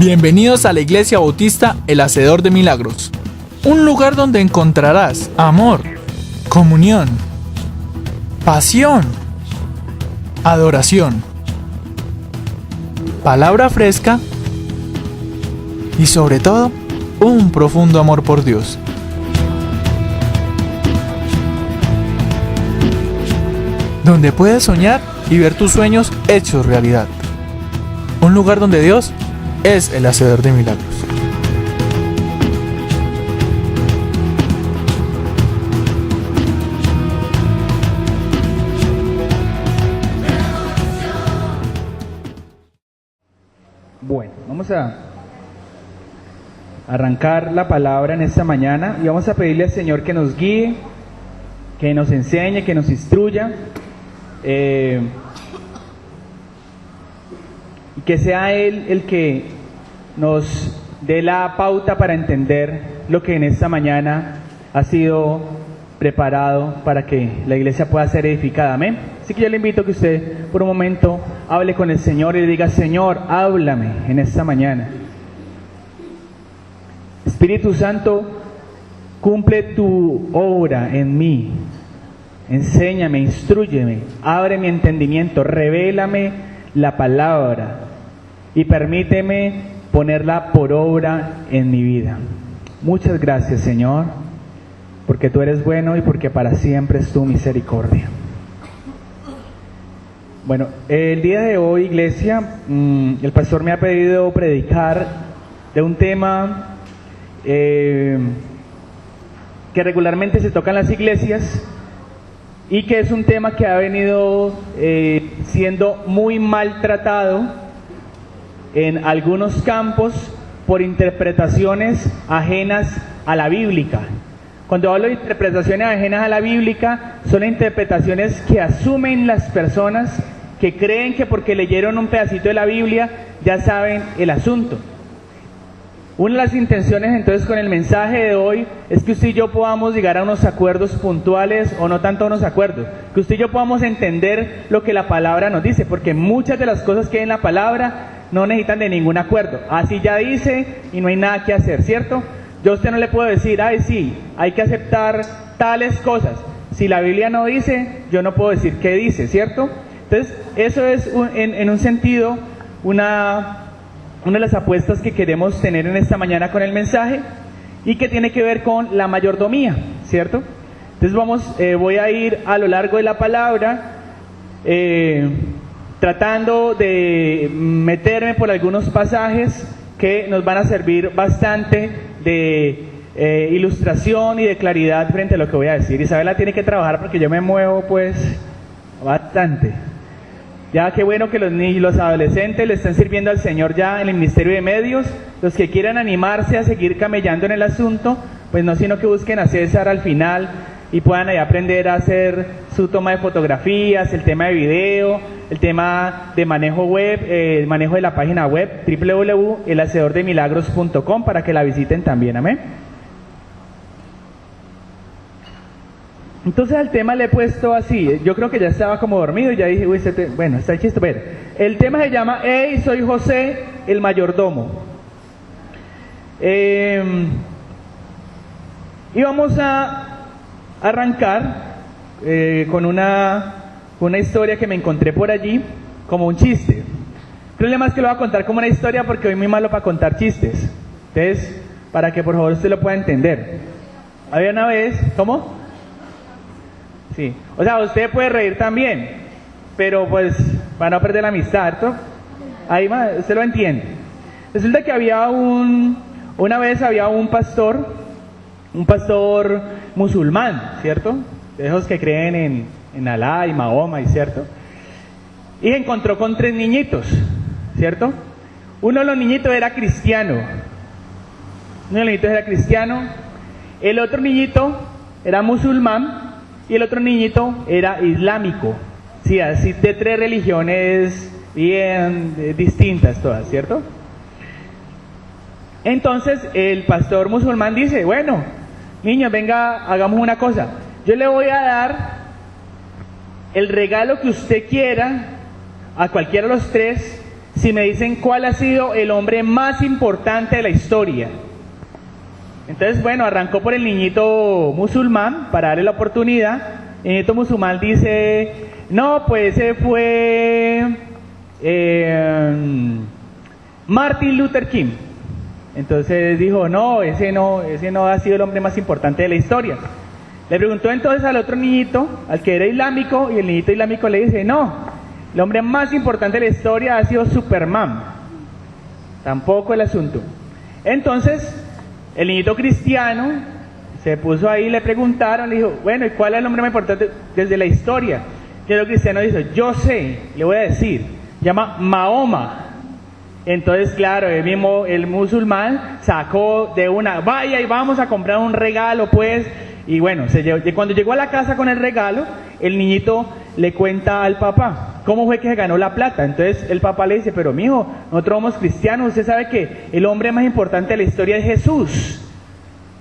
Bienvenidos a la Iglesia Bautista El Hacedor de Milagros, un lugar donde encontrarás amor, comunión, pasión, adoración, palabra fresca y sobre todo, un profundo amor por Dios. Donde puedes soñar y ver tus sueños hechos realidad. Un lugar donde Dios es el hacedor de milagros. Bueno, vamos a arrancar la palabra en esta mañana y vamos a pedirle al Señor que nos guíe, que nos enseñe, que nos instruya, y que sea Él el que nos dé la pauta para entender lo que en esta mañana ha sido preparado para que la iglesia pueda ser edificada. Amén. Así que yo le invito a que usted por un momento hable con el Señor y le diga: Señor, háblame en esta mañana. Espíritu Santo, cumple tu obra en mí. Enséñame, instrúyeme, abre mi entendimiento, revélame la palabra y permíteme ponerla por obra en mi vida. Muchas gracias, Señor, porque tú eres bueno y porque para siempre es tu misericordia. Bueno, el día de hoy, iglesia, el pastor me ha pedido predicar de un tema que regularmente se toca en las iglesias y que es un tema que ha venido siendo muy maltratado en algunos campos por interpretaciones ajenas a la bíblica. Cuando hablo de interpretaciones ajenas a la bíblica, son interpretaciones que asumen las personas que creen que porque leyeron un pedacito de la Biblia ya saben el asunto. Una de las intenciones entonces con el mensaje de hoy es que usted y yo podamos llegar a unos acuerdos puntuales, o no tanto unos acuerdos, que usted y yo podamos entender lo que la palabra nos dice, porque muchas de las cosas que hay en la palabra no necesitan de ningún acuerdo. Así ya dice y no hay nada que hacer, ¿cierto? Yo a usted no le puedo decir: ay, sí, hay que aceptar tales cosas. Si la Biblia no dice, yo no puedo decir qué dice, ¿cierto? Entonces, eso es en un sentido una de las apuestas que queremos tener en esta mañana con el mensaje, y que tiene que ver con la mayordomía, ¿cierto? Entonces voy a ir a lo largo de la palabra tratando de meterme por algunos pasajes que nos van a servir bastante de ilustración y de claridad frente a lo que voy a decir. Isabela tiene que trabajar porque yo me muevo pues bastante. Ya qué bueno que los niños y los adolescentes le están sirviendo al Señor ya en el Ministerio de Medios. Los que quieran animarse a seguir camellando en el asunto, pues no sino que busquen a César al final y puedan ahí aprender a hacer su toma de fotografías, el tema de video, el tema de manejo web, el manejo de la página web www.elhacedordemilagros.com, para que la visiten también. Amén. Entonces al tema le he puesto así, yo creo que ya estaba como dormido y ya dije: uy, bueno, está chiste. El tema se llama: hey, soy José, el mayordomo. Y vamos a arrancar con una historia que me encontré por allí, como un chiste. El problema es que lo voy a contar como una historia porque soy muy malo para contar chistes. Entonces, para que por favor usted lo pueda entender. Había una vez, ¿cómo? Sí, o sea, usted puede reír también, pero pues para no perder la amistad, ¿cierto? Ahí usted lo entiende. Resulta que una vez había un pastor musulmán, ¿cierto? De esos que creen en Alá y Mahoma, ¿cierto? Y se encontró con 3 niñitos, ¿cierto? Uno de los niñitos era cristiano, el otro niñito era musulmán, y el otro niñito era islámico. Sí, así de 3 religiones bien distintas todas, ¿cierto? Entonces el pastor musulmán dice: bueno, niños, venga, hagamos una cosa. Yo le voy a dar el regalo que usted quiera a cualquiera de los 3 si me dicen cuál ha sido el hombre más importante de la historia. Entonces, bueno, arrancó por el niñito musulmán para darle la oportunidad. El niñito musulmán dice, no, pues ese fue Martin Luther King. Entonces dijo, no, ese no ha sido el hombre más importante de la historia. Le preguntó entonces al otro niñito, al que era islámico, y el niñito islámico le dice, no, el hombre más importante de la historia ha sido Superman. Tampoco el asunto. Entonces, el niñito cristiano se puso ahí, le preguntaron, le dijo, bueno, ¿y cuál es el hombre más importante desde la historia? Y el cristiano dice, yo sé, le voy a decir, llama Mahoma. Entonces, claro, el musulmán sacó de una, vaya y vamos a comprar un regalo, pues. Y bueno, cuando llegó a la casa con el regalo, el niñito le cuenta al papá cómo fue que se ganó la plata. Entonces el papá le dice, pero mijo, nosotros somos cristianos, usted sabe que el hombre más importante de la historia es Jesús.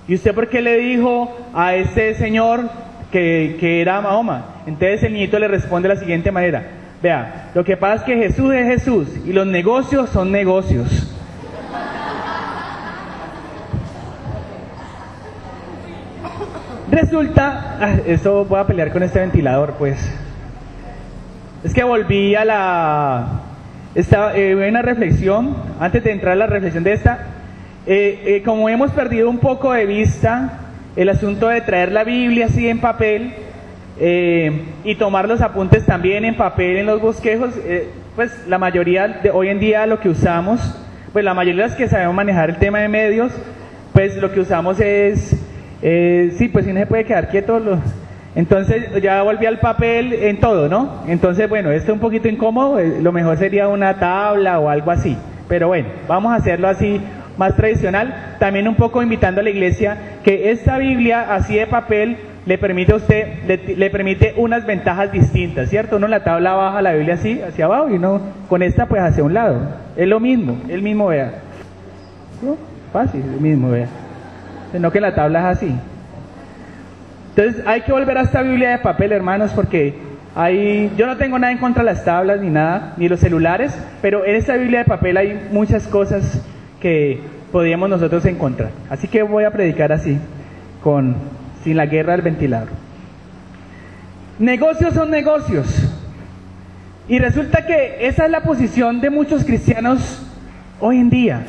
¿Y usted por qué le dijo a este señor que era Mahoma? Entonces el niñito le responde de la siguiente manera, vea, lo que pasa es que Jesús es Jesús y los negocios son negocios. Resulta, esto voy a pelear con este ventilador, pues. Es que volví a una reflexión, antes de entrar a la reflexión de esta, como hemos perdido un poco de vista el asunto de traer la Biblia así en papel, y tomar los apuntes también en papel en los bosquejos, pues la mayoría de hoy en día lo que usamos, pues la mayoría de los que sabemos manejar el tema de medios, pues lo que usamos es... sí, pues si no se puede quedar quieto, entonces ya volví al papel en todo, ¿no? Entonces, bueno, esto es un poquito incómodo, lo mejor sería una tabla o algo así, pero bueno, vamos a hacerlo así más tradicional, también un poco invitando a la iglesia que esta Biblia así de papel le permite a usted, le permite unas ventajas distintas, ¿cierto? Uno en la tabla baja la Biblia así, hacia abajo, y uno con esta pues hacia un lado, es lo mismo, el mismo, vea, ¿no? Fácil, el mismo, vea. Sino que la tabla es así. Entonces hay que volver a esta Biblia de papel, hermanos, porque yo no tengo nada en contra de las tablas ni nada, ni los celulares, pero en esta Biblia de papel hay muchas cosas que podríamos nosotros encontrar. Así que voy a predicar así, sin la guerra del ventilador. Negocios son negocios. Y resulta que esa es la posición de muchos cristianos hoy en día.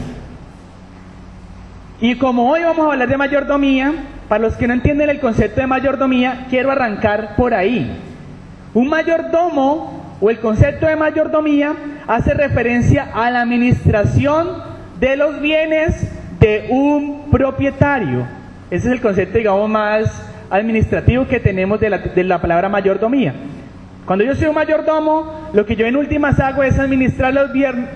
Y como hoy vamos a hablar de mayordomía, para los que no entienden el concepto de mayordomía, quiero arrancar por ahí. Un mayordomo, o el concepto de mayordomía, hace referencia a la administración de los bienes de un propietario. Ese es el concepto, digamos, más administrativo que tenemos de la palabra mayordomía. Cuando yo soy un mayordomo, lo que yo en últimas hago es administrar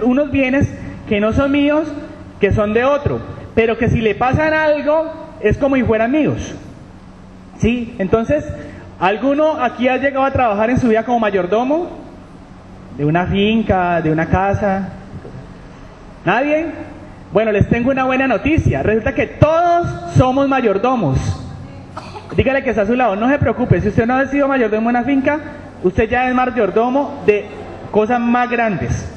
unos bienes que no son míos, que son de otro, pero que si le pasan algo, es como si fueran míos. ¿Sí? Entonces, ¿alguno aquí ha llegado a trabajar en su vida como mayordomo? ¿De una finca, de una casa? ¿Nadie? Bueno, les tengo una buena noticia. Resulta que todos somos mayordomos. Dígale que está a su lado, no se preocupe, si usted no ha sido mayordomo en una finca, usted ya es mayordomo de cosas más grandes.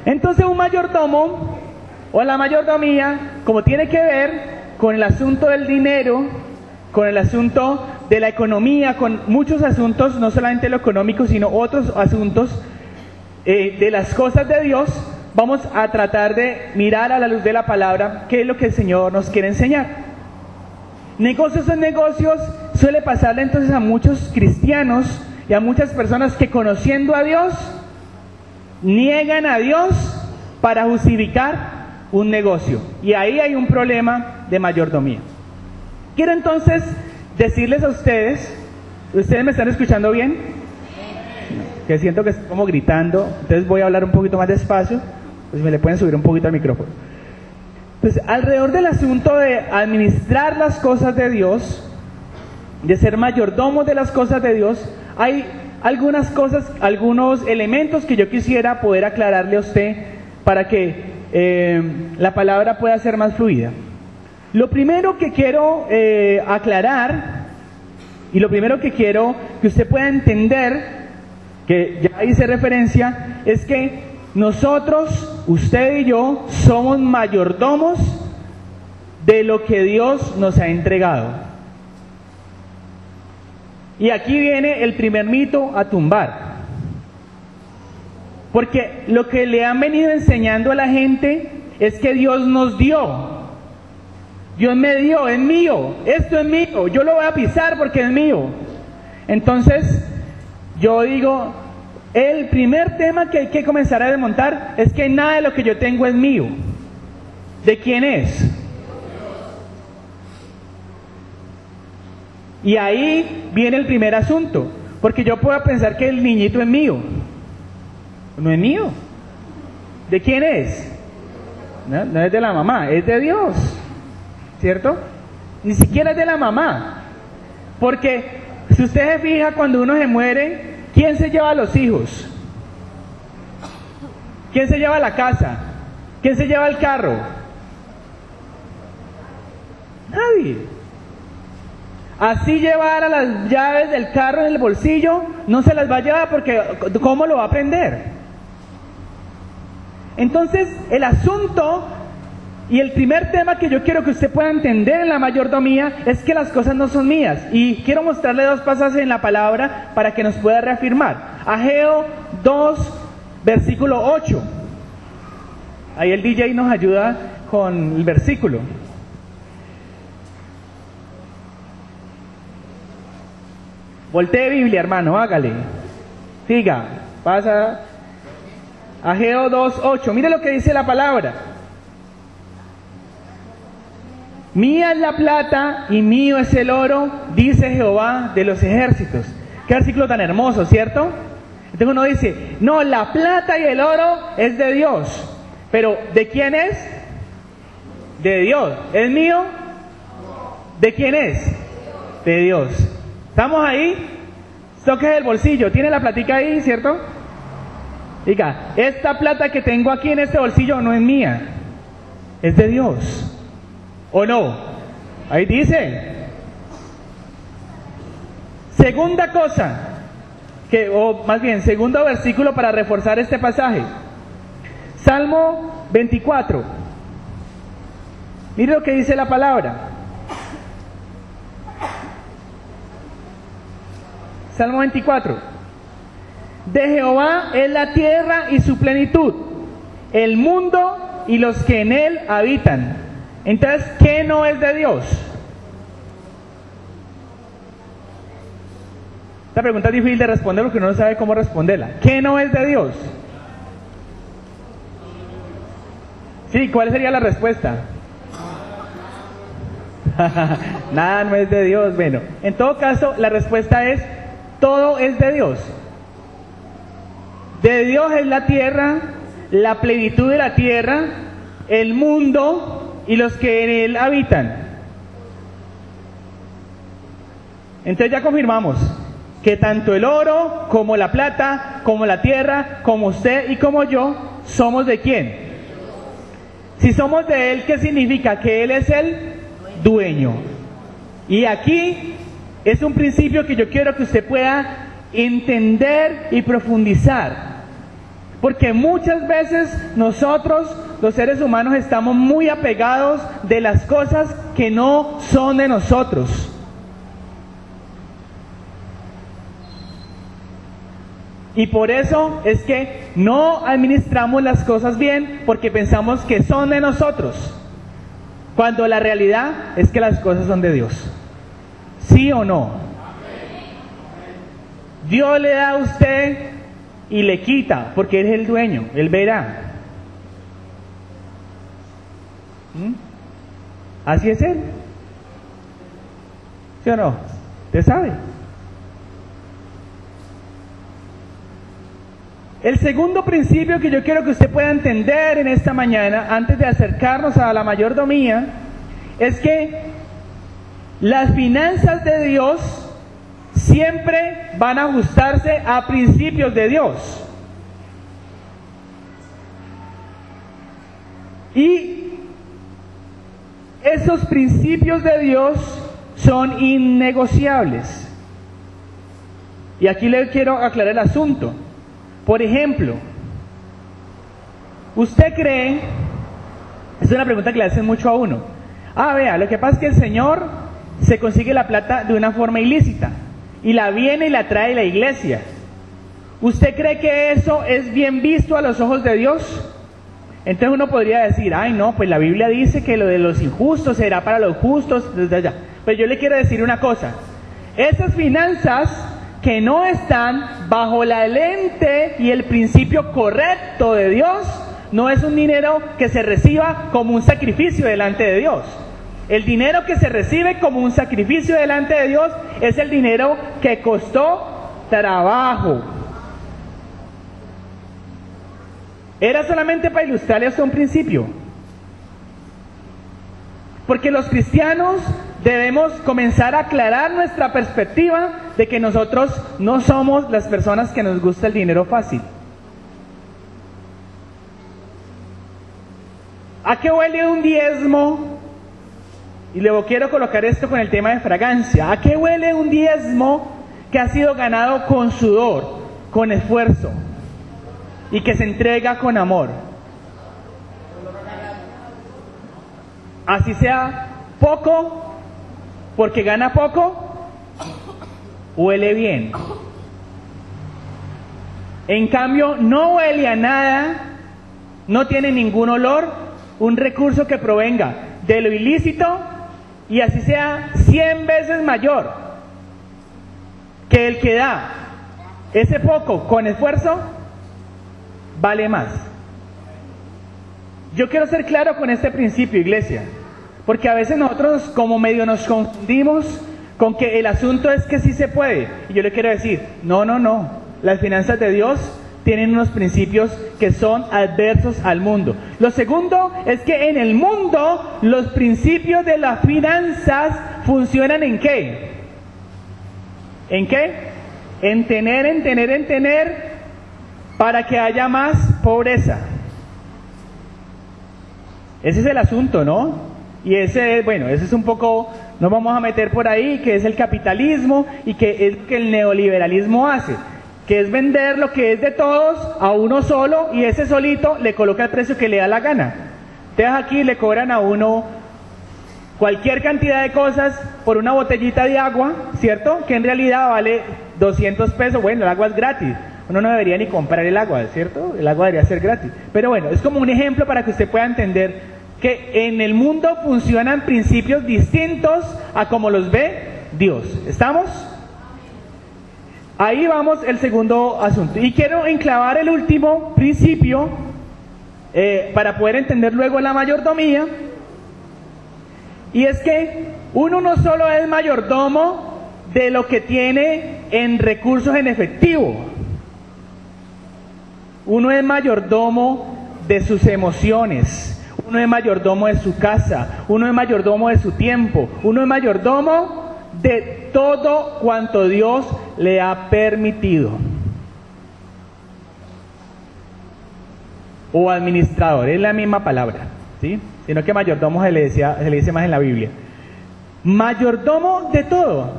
Entonces un mayordomo o la mayordomía, como tiene que ver con el asunto del dinero, con el asunto de la economía, con muchos asuntos, no solamente lo económico, sino otros asuntos de las cosas de Dios, vamos a tratar de mirar a la luz de la palabra qué es lo que el Señor nos quiere enseñar. Negocios son negocios, suele pasarle entonces a muchos cristianos y a muchas personas que conociendo a Dios, niegan a Dios para justificar un negocio. Y ahí hay un problema de mayordomía. Quiero entonces decirles a ustedes, ¿ustedes me están escuchando bien? Que siento que estoy como gritando, entonces voy a hablar un poquito más despacio, pues me le pueden subir un poquito al micrófono. Entonces, alrededor del asunto de administrar las cosas de Dios, de ser mayordomos de las cosas de Dios, hay algunas cosas, algunos elementos que yo quisiera poder aclararle a usted para que la palabra pueda ser más fluida. Lo primero que quiero aclarar y lo primero que quiero que usted pueda entender que ya hice referencia, es que nosotros, usted y yo, somos mayordomos de lo que Dios nos ha entregado. Y aquí viene el primer mito a tumbar. Porque lo que le han venido enseñando a la gente es que Dios nos dio. Dios me dio, es mío, esto es mío, yo lo voy a pisar porque es mío. Entonces, yo digo, el primer tema que hay que comenzar a desmontar es que nada de lo que yo tengo es mío. ¿De quién es? Y ahí viene el primer asunto, porque yo puedo pensar que el niñito es mío. No es mío. ¿De quién es? No es de la mamá, es de Dios, ¿cierto? Ni siquiera es de la mamá, porque si usted se fija, cuando uno se muere, ¿quién se lleva a los hijos? ¿Quién se lleva la casa? ¿Quién se lleva el carro? Nadie. Así llevar a las llaves del carro en el bolsillo, no se las va a llevar porque ¿cómo lo va a aprender? Entonces, el asunto y el primer tema que yo quiero que usted pueda entender en la mayordomía es que las cosas no son mías. Y quiero mostrarle dos pasajes en la palabra para que nos pueda reafirmar. Ageo 2, versículo 8. Ahí el DJ nos ayuda con el versículo. Voltee Biblia, hermano, hágale. Siga, pasa. Ageo 2:8. Mire lo que dice la palabra. Mía es la plata y mío es el oro, dice Jehová de los ejércitos. Qué versículo tan hermoso, ¿cierto? Entonces uno dice, no, la plata y el oro es de Dios. Pero, ¿de quién es? De Dios. ¿Es mío? ¿De quién es? De Dios. ¿Estamos ahí? Toque el bolsillo. ¿Tiene la platica ahí, cierto? Diga, esta plata que tengo aquí en este bolsillo no es mía, es de Dios. ¿O no? Ahí dice. Segunda cosa, o más bien, segundo versículo para reforzar este pasaje. Salmo 24. Mire lo que dice la palabra. Salmo 24. De Jehová es la tierra y su plenitud, el mundo y los que en él habitan. Entonces, ¿qué no es de Dios? Esta pregunta es difícil de responder porque uno no sabe cómo responderla. ¿Qué no es de Dios? Sí, ¿cuál sería la respuesta? Nada no es de Dios. Bueno, en todo caso, la respuesta es, todo es de Dios. De Dios es la tierra, la plenitud de la tierra, el mundo y los que en él habitan. Entonces ya confirmamos que tanto el oro, como la plata, como la tierra, como usted y como yo, somos de ¿quién? Si somos de él, ¿qué significa? Que él es el dueño. Y aquí es un principio que yo quiero que usted pueda entender y profundizar. Porque muchas veces nosotros, los seres humanos, estamos muy apegados de las cosas que no son de nosotros. Y por eso es que no administramos las cosas bien, porque pensamos que son de nosotros, cuando la realidad es que las cosas son de Dios. ¿Sí o no? Dios le da a usted y le quita, porque Él es el dueño, Él verá. Así es Él. ¿Sí o no? ¿Usted sabe? El segundo principio que yo quiero que usted pueda entender en esta mañana, antes de acercarnos a la mayordomía, es que las finanzas de Dios siempre van a ajustarse a principios de Dios. Y esos principios de Dios son innegociables. Y aquí le quiero aclarar el asunto. Por ejemplo, ¿usted cree? Es una pregunta que le hacen mucho a uno. Vea, lo que pasa es que el Señor se consigue la plata de una forma ilícita y la viene y la trae a la iglesia. ¿Usted cree que eso es bien visto a los ojos de Dios? Entonces uno podría decir, ay no, pues la Biblia dice que lo de los injustos será para los justos, desde allá. Pero yo le quiero decir una cosa, esas finanzas que no están bajo la lente y el principio correcto de Dios, no es un dinero que se reciba como un sacrificio delante de Dios. El dinero que se recibe como un sacrificio delante de Dios es el dinero que costó trabajo. Era solamente para ilustrarle hasta un principio. Porque los cristianos debemos comenzar a aclarar nuestra perspectiva de que nosotros no somos las personas que nos gusta el dinero fácil. ¿A qué huele un diezmo? Y luego quiero colocar esto con el tema de fragancia. ¿A qué huele un diezmo que ha sido ganado con sudor, con esfuerzo y que se entrega con amor? Así sea poco, porque gana poco, huele bien. En cambio, no huele a nada, no tiene ningún olor, un recurso que provenga de lo ilícito y así sea 100 veces mayor que el que da ese poco con esfuerzo, vale más. Yo quiero ser claro con este principio, iglesia, porque a veces nosotros como medio nos confundimos con que el asunto es que sí se puede. Y yo le quiero decir, no, las finanzas de Dios tienen unos principios que son adversos al mundo. Lo segundo es que en el mundo los principios de las finanzas funcionan ¿en qué? ¿En qué? En tener, para que haya más pobreza. Ese es el asunto, ¿no? Y ese es un poco, nos vamos a meter por ahí, que es el capitalismo y que es que el neoliberalismo hace, que es vender lo que es de todos a uno solo y ese solito le coloca el precio que le da la gana. Entonces aquí le cobran a uno cualquier cantidad de cosas por una botellita de agua, ¿cierto? Que en realidad vale 200 pesos, bueno, el agua es gratis. Uno no debería ni comprar el agua, ¿cierto? El agua debería ser gratis. Pero bueno, es como un ejemplo para que usted pueda entender que en el mundo funcionan principios distintos a como los ve Dios. ¿Estamos? Ahí vamos el segundo asunto. Y quiero enclavar el último principio para poder entender luego la mayordomía. Y es que uno no solo es mayordomo de lo que tiene en recursos en efectivo. Uno es mayordomo de sus emociones. Uno es mayordomo de su casa. Uno es mayordomo de su tiempo. Uno es mayordomo de todo cuanto Dios le ha permitido. O administrador, es la misma palabra, ¿sí? Sino que mayordomo se le dice más en la Biblia. Mayordomo de todo.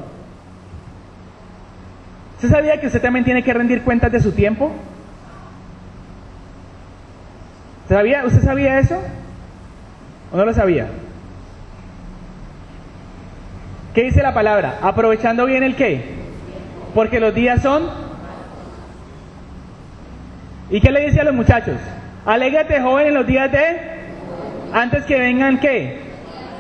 ¿Usted sabía que usted también tiene que rendir cuentas de su tiempo? ¿Usted sabía eso? ¿O no lo sabía? ¿Qué dice la palabra? Aprovechando bien el qué. Porque los días son. ¿Y qué le dice a los muchachos? Alégrate, joven, en los días de. Antes que vengan qué.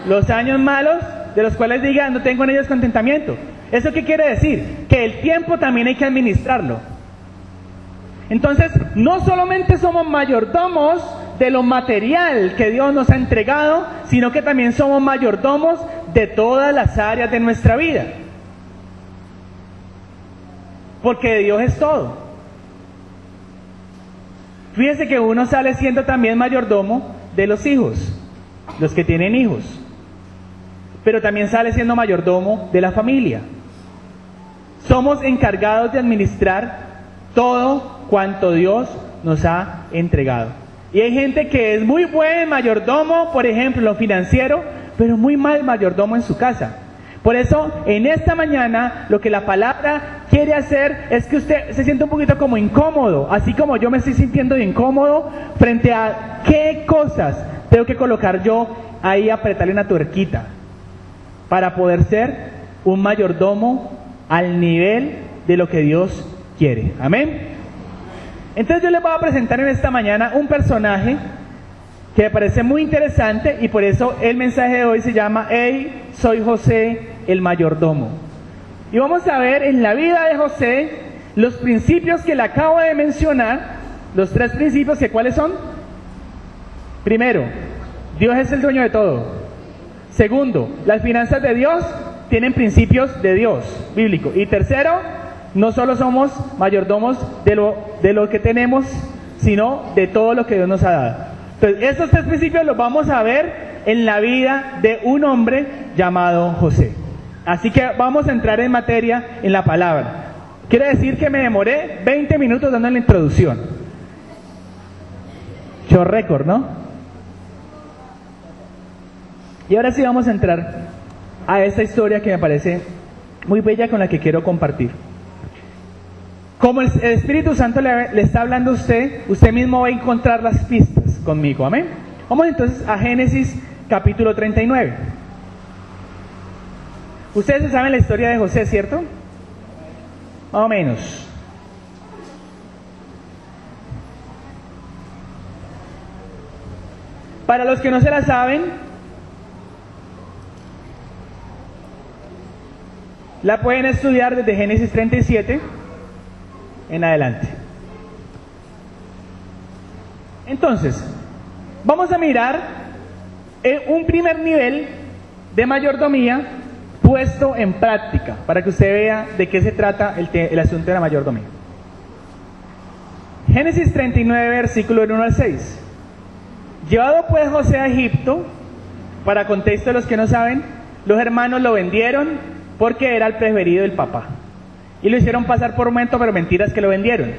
Los años malos, de los cuales diga, no tengo en ellos contentamiento. ¿Eso qué quiere decir? Que el tiempo también hay que administrarlo. Entonces, no solamente somos mayordomos de lo material que Dios nos ha entregado, sino que también somos mayordomos de todas las áreas de nuestra vida. Porque de Dios es todo. Fíjese que uno sale siendo también mayordomo de los hijos, los que tienen hijos. Pero también sale siendo mayordomo de la familia. Somos encargados de administrar todo cuanto Dios nos ha entregado. Y hay gente que es muy buen mayordomo, por ejemplo, en lo financiero, pero muy mal mayordomo en su casa. Por eso, en esta mañana, lo que la palabra quiere hacer es que usted se sienta un poquito como incómodo, así como yo me estoy sintiendo incómodo frente a qué cosas tengo que colocar yo ahí, apretarle una tuerquita para poder ser un mayordomo al nivel de lo que Dios quiere. Amén. Entonces yo les voy a presentar en esta mañana un personaje que me parece muy interesante y por eso el mensaje de hoy se llama Hey, soy José el mayordomo. Y vamos a ver en la vida de José los principios que le acabo de mencionar, los 3 principios, que ¿cuáles son? Primero, Dios es el dueño de todo. Segundo, las finanzas de Dios tienen principios de Dios, bíblico. Y tercero, no solo somos mayordomos de lo que tenemos, sino de todo lo que Dios nos ha dado. Entonces, estos 3 principios los vamos a ver en la vida de un hombre llamado José. Así que vamos a entrar en materia en la palabra. Quiere decir que me demoré 20 minutos dando la introducción. Short récord, ¿no? Y ahora sí vamos a entrar a esta historia que me parece muy bella, con la que quiero compartir. Como el Espíritu Santo le está hablando a usted, usted mismo va a encontrar las pistas conmigo, amén. Vamos entonces a Génesis capítulo 39. Ustedes saben la historia de José, ¿cierto? Más o menos. Para los que no se la saben, la pueden estudiar desde Génesis 37 en adelante. Entonces, vamos a mirar un primer nivel de mayordomía puesto en práctica, para que usted vea de qué se trata el asunto de la mayordomía. Génesis 39, versículo 1 al 6. Llevado pues José a Egipto, para contexto de los que no saben, los hermanos lo vendieron porque era el preferido del papá. Y lo hicieron pasar por un momento, pero mentiras que lo vendieron.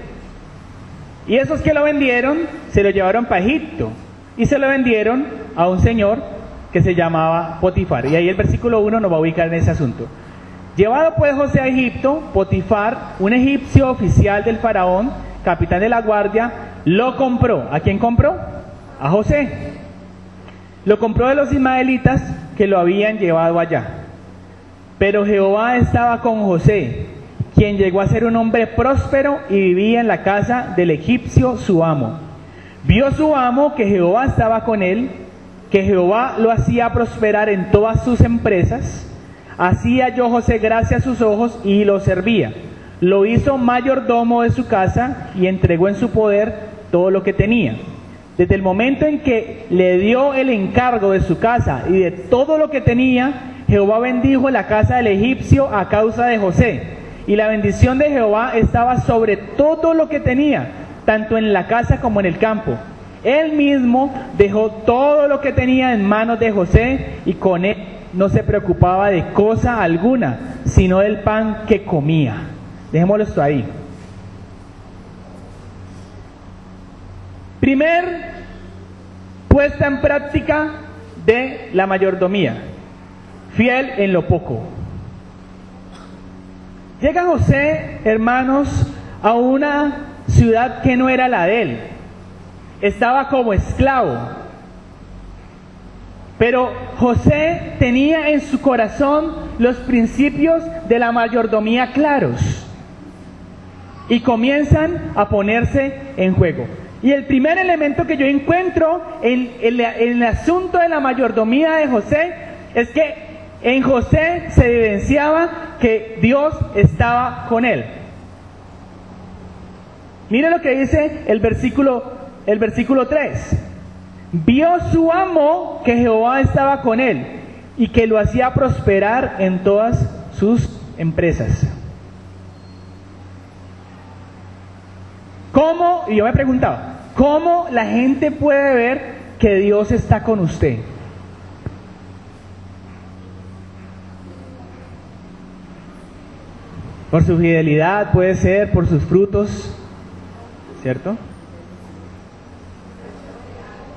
Y esos que lo vendieron, se lo llevaron para Egipto. Y se lo vendieron a un señor que se llamaba Potifar. Y ahí el versículo 1 nos va a ubicar en ese asunto. Llevado pues José a Egipto, Potifar, un egipcio oficial del faraón, capitán de la guardia, lo compró. ¿A quién compró? A José. Lo compró de los ismaelitas que lo habían llevado allá. Pero Jehová estaba con José, quien llegó a ser un hombre próspero y vivía en la casa del egipcio su amo. Vio su amo que Jehová estaba con él, que Jehová lo hacía prosperar en todas sus empresas. Así halló José gracia a sus ojos y lo servía. Lo hizo mayordomo de su casa y entregó en su poder todo lo que tenía. Desde el momento en que le dio el encargo de su casa y de todo lo que tenía, Jehová bendijo la casa del egipcio a causa de José. Y la bendición de Jehová estaba sobre todo lo que tenía, tanto en la casa como en el campo. Él mismo dejó todo lo que tenía en manos de José y con él no se preocupaba de cosa alguna, sino del pan que comía. Dejémoslo esto ahí. Primer puesta en práctica de la mayordomía: fiel en lo poco. Llega José, hermanos, a una ciudad que no era la de él. Estaba como esclavo. Pero José tenía en su corazón los principios de la mayordomía claros. Y comienzan a ponerse en juego. Y el primer elemento que yo encuentro en el asunto de la mayordomía de José es que en José se evidenciaba que Dios estaba con él. Mire lo que dice el versículo 3. Vio su amo que Jehová estaba con él y que lo hacía prosperar en todas sus empresas. ¿Cómo? Y yo me preguntaba, ¿cómo la gente puede ver que Dios está con usted? Por su fidelidad, puede ser por sus frutos, ¿cierto?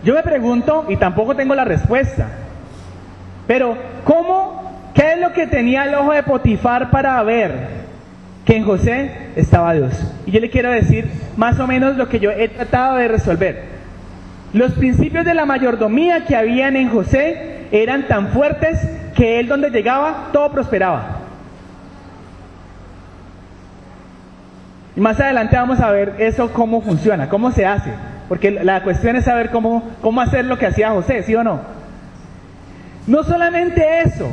Yo me pregunto, y tampoco tengo la respuesta, pero ¿cómo ¿Qué es lo que tenía el ojo de Potifar para ver? Que en José estaba Dios. Y yo le quiero decir más o menos lo que yo he tratado de resolver. Los principios de la mayordomía que habían en José eran tan fuertes que él donde llegaba todo prosperaba. Y más adelante vamos a ver eso cómo funciona, cómo se hace. Porque la cuestión es saber cómo hacer lo que hacía José, ¿sí o no? No solamente eso,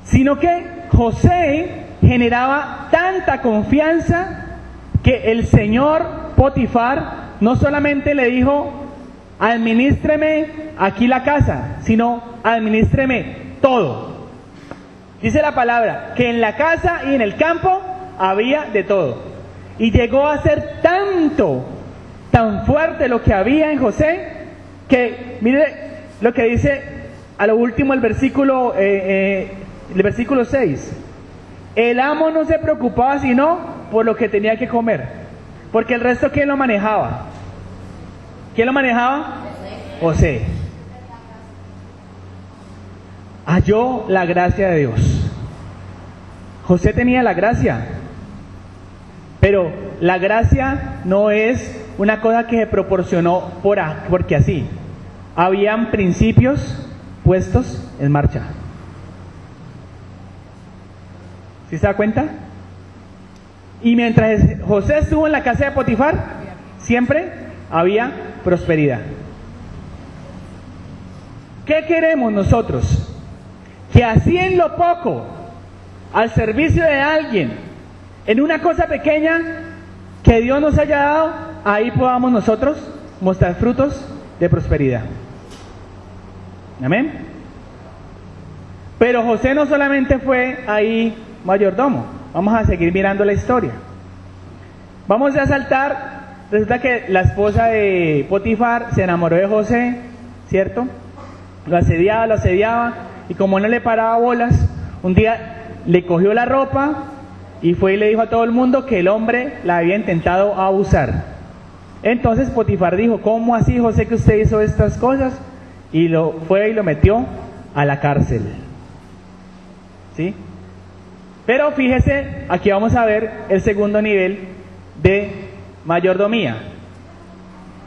sino que José generaba tanta confianza que el señor Potifar no solamente le dijo, administreme aquí la casa, sino administreme todo. Dice la palabra que en la casa y en el campo había de todo. Y llegó a ser tan fuerte lo que había en José, que mire lo que dice a lo último el versículo 6. El amo no se preocupaba sino por lo que tenía que comer, porque el resto ¿quién lo manejaba? ¿Quién lo manejaba? José. Halló la gracia de Dios. José tenía la gracia, pero la gracia no es una cosa que se proporcionó porque así. Habían principios puestos en marcha. ¿Sí se da cuenta? Y mientras José estuvo en la casa de Potifar, siempre había prosperidad. ¿Qué queremos nosotros? Que así en lo poco, al servicio de alguien, en una cosa pequeña que Dios nos haya dado, ahí podamos nosotros mostrar frutos de prosperidad. Amén. Pero José no solamente fue ahí mayordomo. Vamos a seguir mirando la historia. Vamos a saltar. Resulta que la esposa de Potifar se enamoró de José, ¿cierto? Lo asediaba, y como no le paraba bolas, un día le cogió la ropa y fue y le dijo a todo el mundo que el hombre la había intentado abusar. Entonces Potifar dijo, ¿cómo así, José, que usted hizo estas cosas? Y fue y lo metió a la cárcel. ¿Sí? Pero fíjese, aquí vamos a ver el segundo nivel de mayordomía.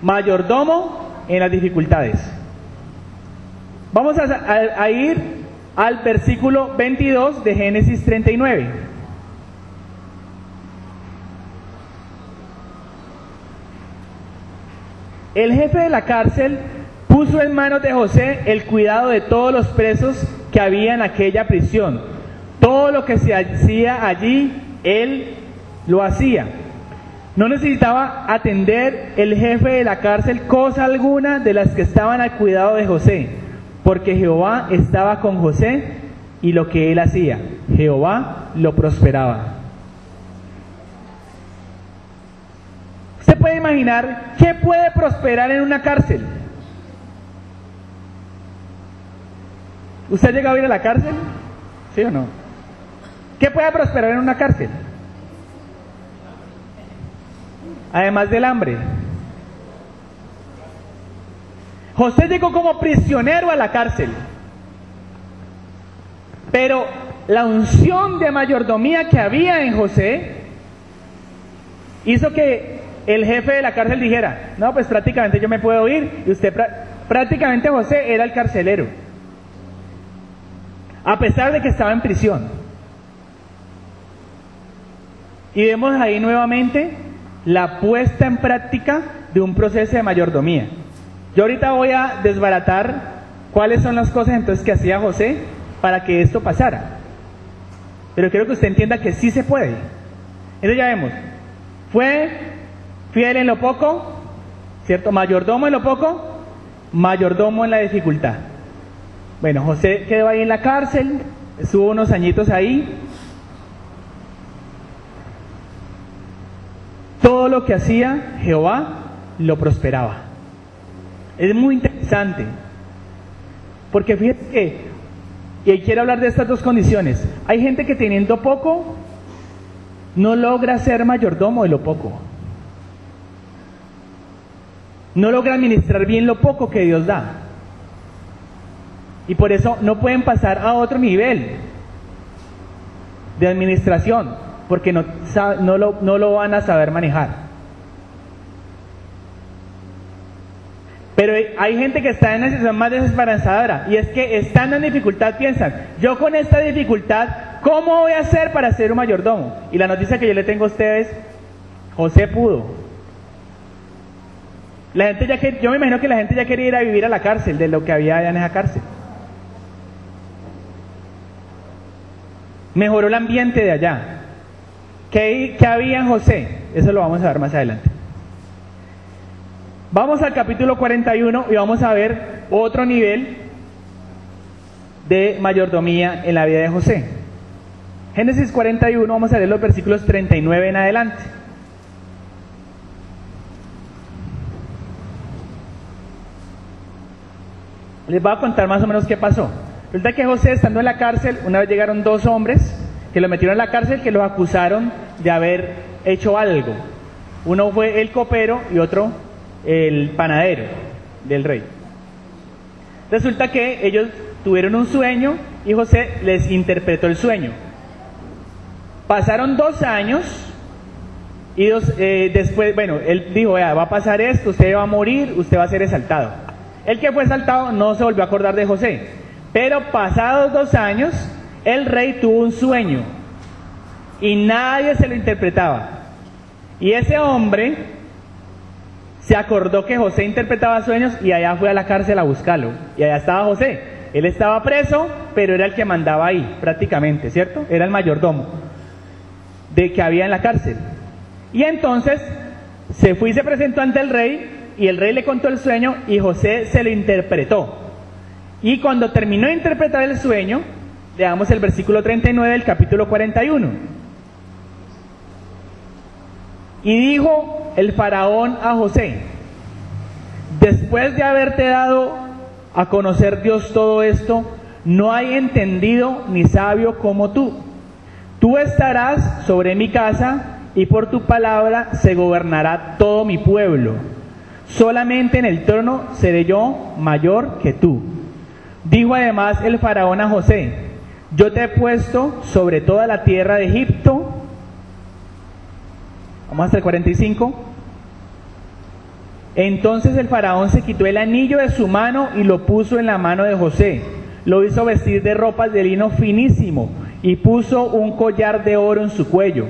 Mayordomo en las dificultades. Vamos a ir al versículo 22 de Génesis 39. El jefe de la cárcel puso en manos de José el cuidado de todos los presos que había en aquella prisión. Todo lo que se hacía allí, él lo hacía. No necesitaba atender el jefe de la cárcel cosa alguna de las que estaban al cuidado de José, porque Jehová estaba con José y lo que él hacía, Jehová lo prosperaba. ¿Usted puede imaginar qué puede prosperar en una cárcel? ¿Usted ha llegado a ir a la cárcel? ¿Sí o no? ¿Qué puede prosperar en una cárcel? Además del hambre. José llegó como prisionero a la cárcel, pero la unción de mayordomía que había en José hizo que el jefe de la cárcel dijera, no, pues prácticamente yo me puedo ir, y usted prácticamente José era el carcelero, a pesar de que estaba en prisión. Y vemos ahí nuevamente la puesta en práctica de un proceso de mayordomía. Yo ahorita voy a desbaratar cuáles son las cosas entonces que hacía José para que esto pasara. Pero quiero que usted entienda que sí se puede. Entonces ya vemos, fue fiel en lo poco, ¿cierto? Mayordomo en lo poco, mayordomo en la dificultad. Bueno, José quedó ahí en la cárcel, estuvo unos añitos ahí. Todo lo que hacía Jehová lo prosperaba. Es muy interesante, porque fíjate que, y quiero hablar de estas dos condiciones, hay gente que teniendo poco, no logra ser mayordomo de lo poco. No logra administrar bien lo poco que Dios da. Y por eso no pueden pasar a otro nivel de administración, porque no lo van a saber manejar. Pero hay gente que está en una situación más desesperanzadora, y es que estando en dificultad piensan, yo con esta dificultad, ¿cómo voy a hacer para ser un mayordomo? Y la noticia que yo le tengo a ustedes, José pudo. Yo me imagino que la gente ya quería ir a vivir a la cárcel, de lo que había allá en esa cárcel. Mejoró el ambiente de allá. ¿Qué había en José? Eso lo vamos a ver más adelante. Vamos al capítulo 41 y vamos a ver otro nivel de mayordomía en la vida de José. Génesis 41, vamos a leer los versículos 39 en adelante. Les voy a contar más o menos qué pasó. Resulta que José, estando en la cárcel, una vez llegaron dos hombres que lo metieron en la cárcel, que los acusaron de haber hecho algo. Uno fue el copero y otro el panadero del rey. Resulta que ellos tuvieron un sueño y José les interpretó el sueño. Pasaron 2 años y después, él dijo, vea, va a pasar esto, usted va a morir, usted va a ser exaltado. El que fue exaltado no se volvió a acordar de José, pero pasados 2 años, el rey tuvo un sueño y nadie se lo interpretaba. Y ese hombre se acordó que José interpretaba sueños y allá fue a la cárcel a buscarlo. Y allá estaba José. Él estaba preso, pero era el que mandaba ahí, prácticamente, ¿cierto? Era el mayordomo de que había en la cárcel. Y entonces se fue y se presentó ante el rey, y el rey le contó el sueño y José se lo interpretó. Y cuando terminó de interpretar el sueño, leamos el versículo 39 del capítulo 41. Y dijo el faraón a José, después de haberte dado a conocer Dios todo esto, no hay entendido ni sabio como tú. Tú estarás sobre mi casa y por tu palabra se gobernará todo mi pueblo. Solamente en el trono seré yo mayor que tú. Dijo además el faraón a José, yo te he puesto sobre toda la tierra de Egipto. Vamos hasta el 45. Entonces el faraón se quitó el anillo de su mano y lo puso en la mano de José. Lo hizo vestir de ropas de lino finísimo y puso un collar de oro en su cuello.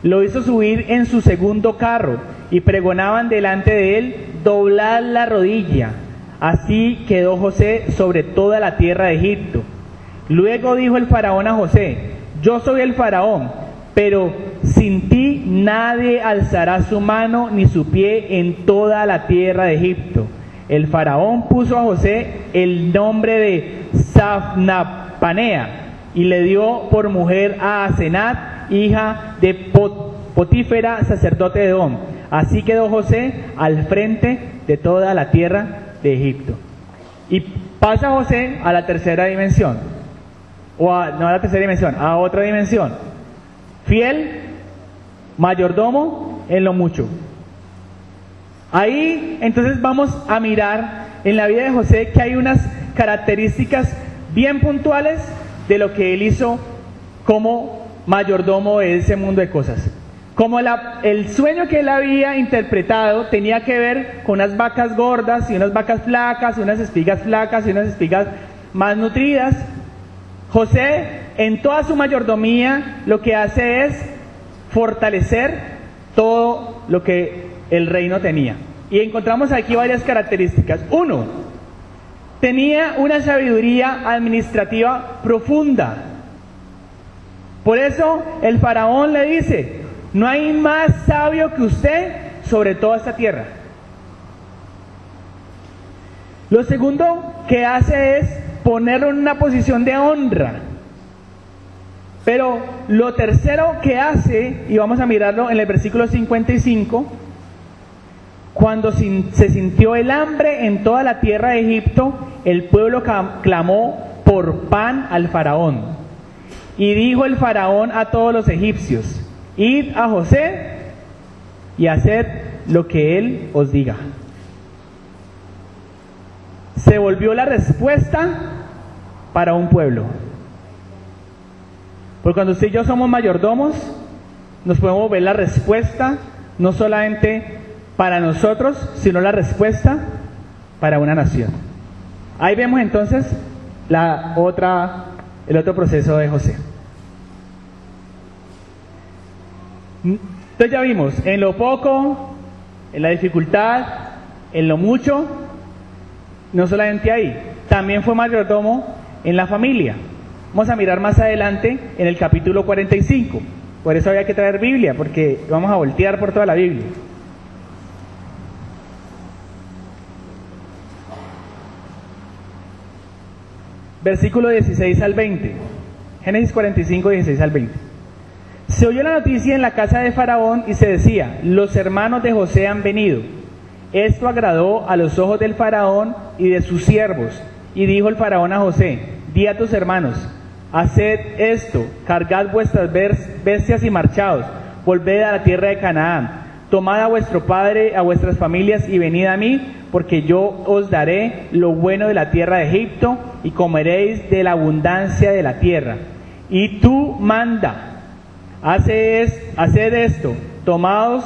Lo hizo subir en su segundo carro y pregonaban delante de él, doblad la rodilla. Así quedó José sobre toda la tierra de Egipto. Luego dijo el faraón a José, yo soy el faraón, pero sin ti nadie alzará su mano ni su pie en toda la tierra de Egipto. El faraón puso a José el nombre de Safnapanea y le dio por mujer a Asenat, hija de Potífera, sacerdote de Edom. Así quedó José al frente de toda la tierra de Egipto. Y pasa José a la tercera dimensión, no a la tercera dimensión, a otra dimensión. Fiel, mayordomo en lo mucho. Ahí entonces vamos a mirar en la vida de José que hay unas características bien puntuales de lo que él hizo como mayordomo de ese mundo de cosas. Como el sueño que él había interpretado tenía que ver con unas vacas gordas y unas vacas flacas, unas espigas flacas y unas espigas más nutridas, José en toda su mayordomía lo que hace es fortalecer todo lo que el reino tenía. Y encontramos aquí varias características. 1, tenía una sabiduría administrativa profunda. Por eso el faraón le dice, no hay más sabio que usted sobre toda esta tierra. Lo segundo que hace es ponerlo en una posición de honra. Pero lo tercero que hace, y vamos a mirarlo en el versículo 55, cuando se sintió el hambre en toda la tierra de Egipto, el pueblo clamó por pan al faraón. Y dijo el faraón a todos los egipcios, id a José y haced lo que él os diga. Se volvió la respuesta para un pueblo. Porque cuando usted y yo somos mayordomos, nos podemos ver la respuesta, no solamente para nosotros, sino la respuesta para una nación. Ahí vemos entonces el otro proceso de José. Entonces ya vimos, en lo poco, en la dificultad, en lo mucho, no solamente ahí, también fue mayordomo en la familia. Vamos a mirar más adelante en el capítulo 45. Por eso había que traer Biblia, porque vamos a voltear por toda la Biblia. Versículo 16 al 20. Génesis 45, 16 al 20. Se oyó la noticia en la casa de Faraón y se decía: los hermanos de José han venido. Esto agradó a los ojos del Faraón y de sus siervos. Y dijo el Faraón a José: di a tus hermanos, haced esto, cargad vuestras bestias y marchaos, volved a la tierra de Canaán, tomad a vuestro padre, a vuestras familias y venid a mí, porque yo os daré lo bueno de la tierra de Egipto y comeréis de la abundancia de la tierra. Y tú manda, haced esto, tomaos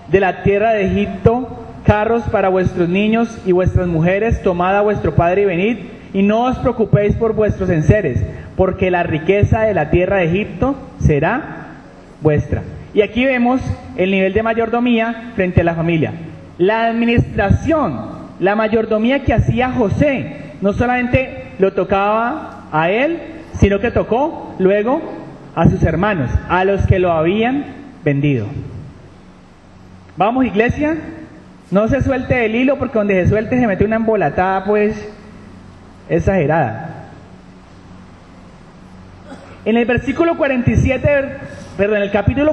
de la tierra de Egipto carros para vuestros niños y vuestras mujeres, tomad a vuestro padre y venid, y no os preocupéis por vuestros enseres, porque la riqueza de la tierra de Egipto será vuestra. Y aquí vemos el nivel de mayordomía frente a la familia. La administración, la mayordomía que hacía José, no solamente lo tocaba a él, sino que tocó luego a sus hermanos, a los que lo habían vendido. Vamos, iglesia, no se suelte el hilo, porque donde se suelte se mete una embolatada, pues, exagerada. En el capítulo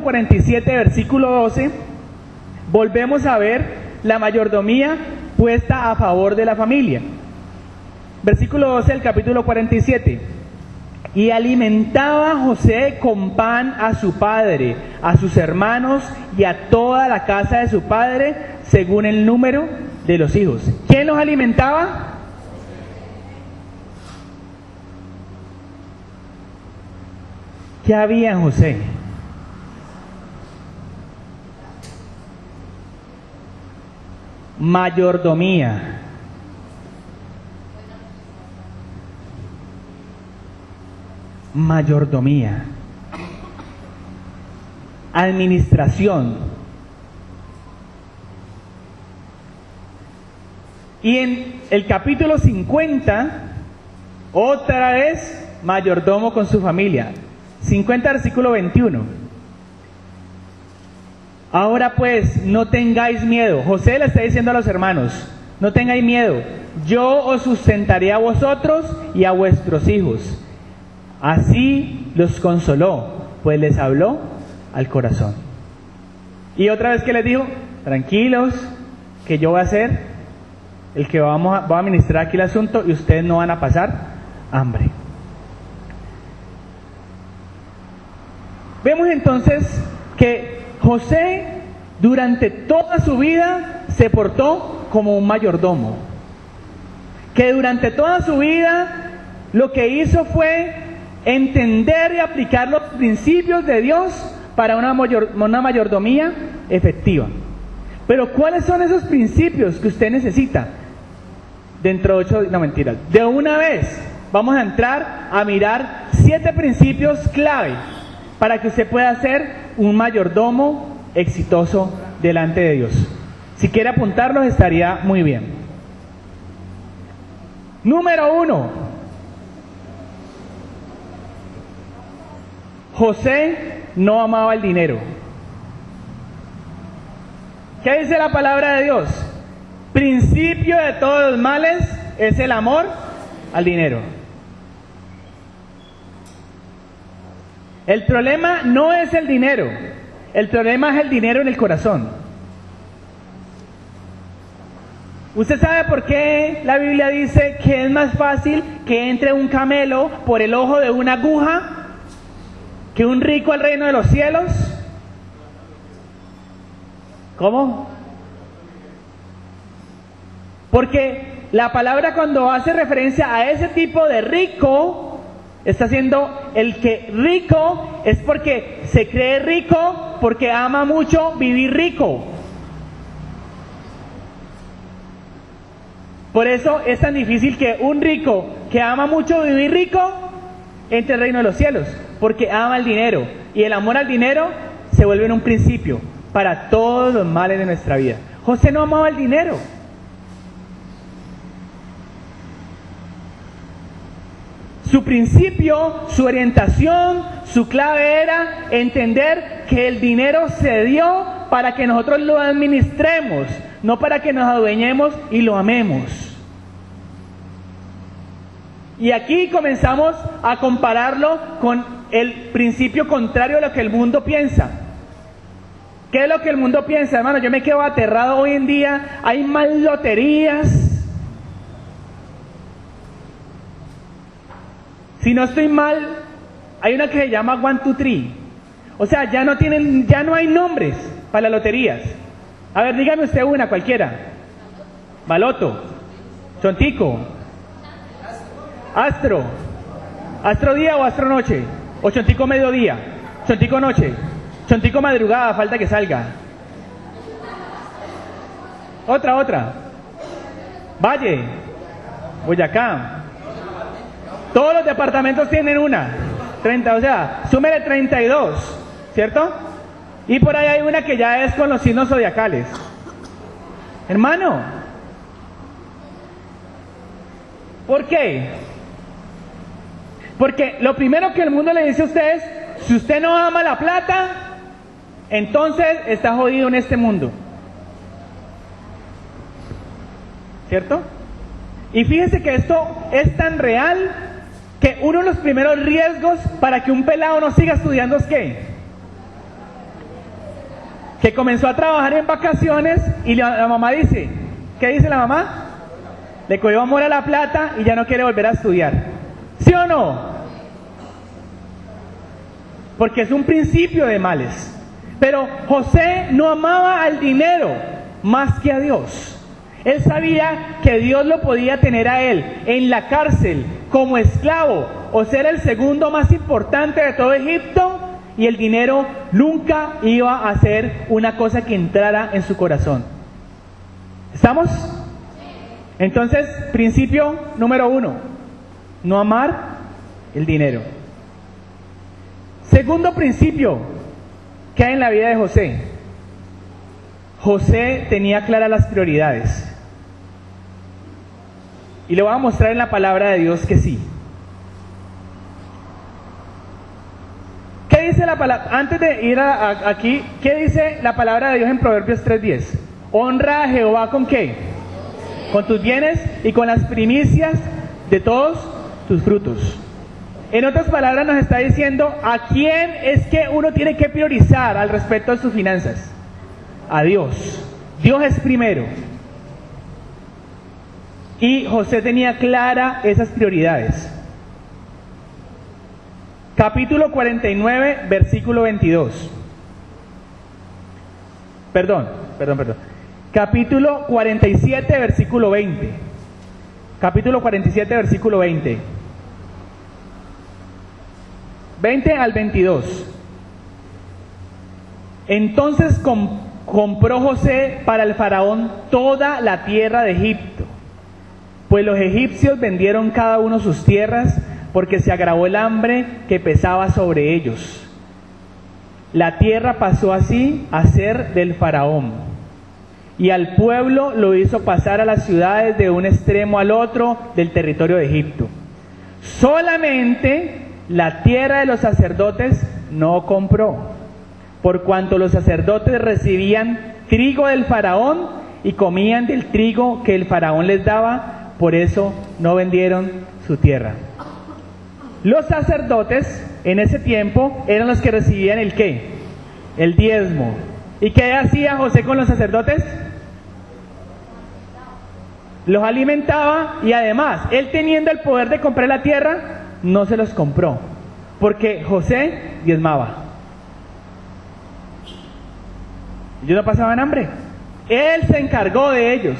47, versículo 12, volvemos a ver la mayordomía puesta a favor de la familia. Versículo 12 del capítulo 47. Y alimentaba José con pan a su padre, a sus hermanos y a toda la casa de su padre, según el número de los hijos. ¿Quién los alimentaba? ¿Qué había en José? Mayordomía. Mayordomía. Administración. Y en el capítulo 50, otra vez, mayordomo con su familia. 50, versículo 21. Ahora pues, no tengáis miedo. José le está diciendo a los hermanos: no tengáis miedo, yo os sustentaré a vosotros y a vuestros hijos. Así los consoló, pues les habló al corazón. Y otra vez que les dijo: tranquilos, que yo voy a ser el que va a administrar aquí el asunto y ustedes no van a pasar hambre. Vemos entonces que José durante toda su vida se portó como un mayordomo, que durante toda su vida lo que hizo fue entender y aplicar los principios de Dios para una mayordomía efectiva. Pero ¿cuáles son esos principios que usted necesita? Dentro de 8, no mentiras, de una vez vamos a entrar a mirar 7 principios clave para que usted pueda ser un mayordomo exitoso delante de Dios. Si quiere apuntarlos estaría muy bien. Número 1. José no amaba el dinero. ¿Qué dice la palabra de Dios? Principio de todos los males es el amor al dinero. El problema no es el dinero, el problema es el dinero en el corazón. ¿Usted sabe por qué la Biblia dice que es más fácil que entre un camelo por el ojo de una aguja que un rico al reino de los cielos? ¿Cómo? Porque la palabra cuando hace referencia a ese tipo de rico, está haciendo el que rico es porque se cree rico, porque ama mucho vivir rico. Por eso es tan difícil que un rico que ama mucho vivir rico entre el reino de los cielos, porque ama el dinero, y el amor al dinero se vuelve en un principio para todos los males de nuestra vida. José no amaba el dinero. Su principio, su orientación, su clave era entender que el dinero se dio para que nosotros lo administremos, no para que nos adueñemos y lo amemos. Y aquí comenzamos a compararlo con el principio contrario a lo que el mundo piensa. ¿Qué es lo que el mundo piensa, hermano? Yo me quedo aterrado hoy en día. Hay más loterías. Si no estoy mal, hay una que se llama 1, 2, 3. O sea, ya no hay nombres para las loterías. A ver, dígame usted una, cualquiera. Baloto, Chontico, Astro día o Astro noche, o Chontico mediodía, Chontico noche, Chontico madrugada, falta que salga. Otra. Valle, Boyacá. Todos los departamentos tienen una. 30, o sea, súmele 32, ¿cierto? Y por ahí hay una que ya es con los signos zodiacales. Hermano, ¿por qué? Porque lo primero que el mundo le dice a usted es, si usted no ama la plata, entonces está jodido en este mundo. ¿Cierto? Y fíjese que esto es tan real que uno de los primeros riesgos para que un pelado no siga estudiando es ¿qué? Que comenzó a trabajar en vacaciones y la mamá dice, ¿qué dice la mamá? Le cogió amor a la plata y ya no quiere volver a estudiar. ¿Sí o no? Porque es un principio de males. Pero José no amaba al dinero más que a Dios. Él sabía que Dios lo podía tener a él en la cárcel como esclavo o ser el segundo más importante de todo Egipto, y el dinero nunca iba a ser una cosa que entrara en su corazón. ¿Estamos? Entonces, principio número 1, no amar el dinero. Segundo principio que hay en la vida de José. José tenía claras las prioridades. Y le voy a mostrar en la palabra de Dios que sí. ¿Qué dice la palabra? Antes de ir aquí, ¿qué dice la palabra de Dios en Proverbios 3:10? Honra a Jehová ¿con qué? Con tus bienes y con las primicias de todos tus frutos. En otras palabras nos está diciendo a quién es que uno tiene que priorizar al respecto de sus finanzas. A Dios. Dios es primero. Y José tenía clara esas prioridades. Capítulo 49, versículo 22. Perdón. Capítulo 47, versículo 20. Capítulo 47, versículo 20. 20 al 22. Entonces compró José para el faraón toda la tierra de Egipto, pues los egipcios vendieron cada uno sus tierras, porque se agravó el hambre que pesaba sobre ellos. La tierra pasó así a ser del faraón, y al pueblo lo hizo pasar a las ciudades de un extremo al otro del territorio de Egipto. Solamente la tierra de los sacerdotes no compró, por cuanto los sacerdotes recibían trigo del faraón y comían del trigo que el faraón les daba, por eso no vendieron su tierra. Los sacerdotes en ese tiempo eran los que recibían el ¿qué? El diezmo. ¿Y qué hacía José con los sacerdotes? Los alimentaba, y además, él teniendo el poder de comprar la tierra, no se los compró, porque José diezmaba. Ellos no pasaban hambre. Él se encargó de ellos.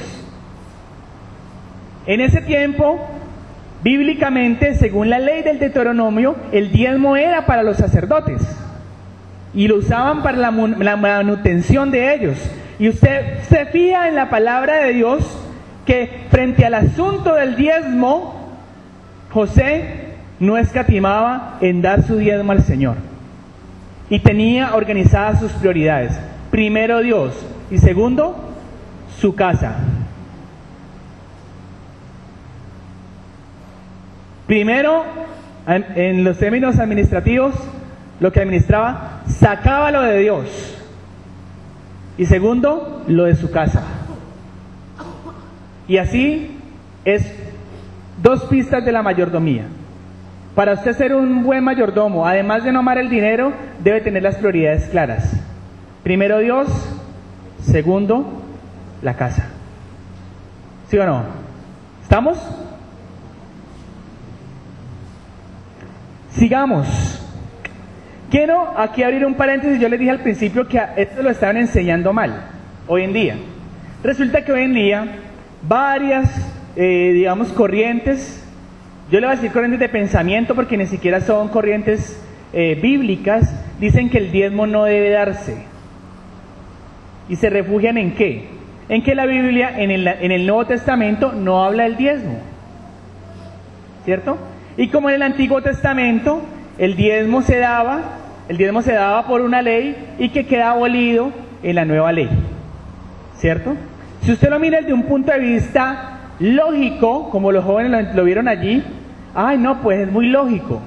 En ese tiempo, bíblicamente, según la ley del Deuteronomio, el diezmo era para los sacerdotes y lo usaban para la manutención de ellos. Y usted se fija en la palabra de Dios que frente al asunto del diezmo, José no escatimaba en dar su diezmo al Señor. Y tenía organizadas sus prioridades. Primero Dios y segundo, su casa. Primero, en los términos administrativos, lo que administraba, sacaba lo de Dios. Y segundo, lo de su casa. Y así es 2 pistas de la mayordomía. Para usted ser un buen mayordomo, además de no amar el dinero, debe tener las prioridades claras. Primero Dios, segundo, la casa. ¿Sí o no? ¿Estamos? Sigamos. Quiero aquí abrir un paréntesis. Yo les dije al principio que esto lo estaban enseñando mal, hoy en día. Resulta que hoy en día, varias, corrientes, yo le voy a decir corrientes de pensamiento porque ni siquiera son corrientes bíblicas, dicen que el diezmo no debe darse. ¿Y se refugian en qué? En que la Biblia, en el Nuevo Testamento, no habla del diezmo. ¿Cierto? Y como en el Antiguo Testamento, el diezmo se daba por una ley y que queda abolido en la nueva ley. ¿Cierto? Si usted lo mira desde un punto de vista lógico, como los jóvenes lo vieron allí, ay no, pues es muy lógico.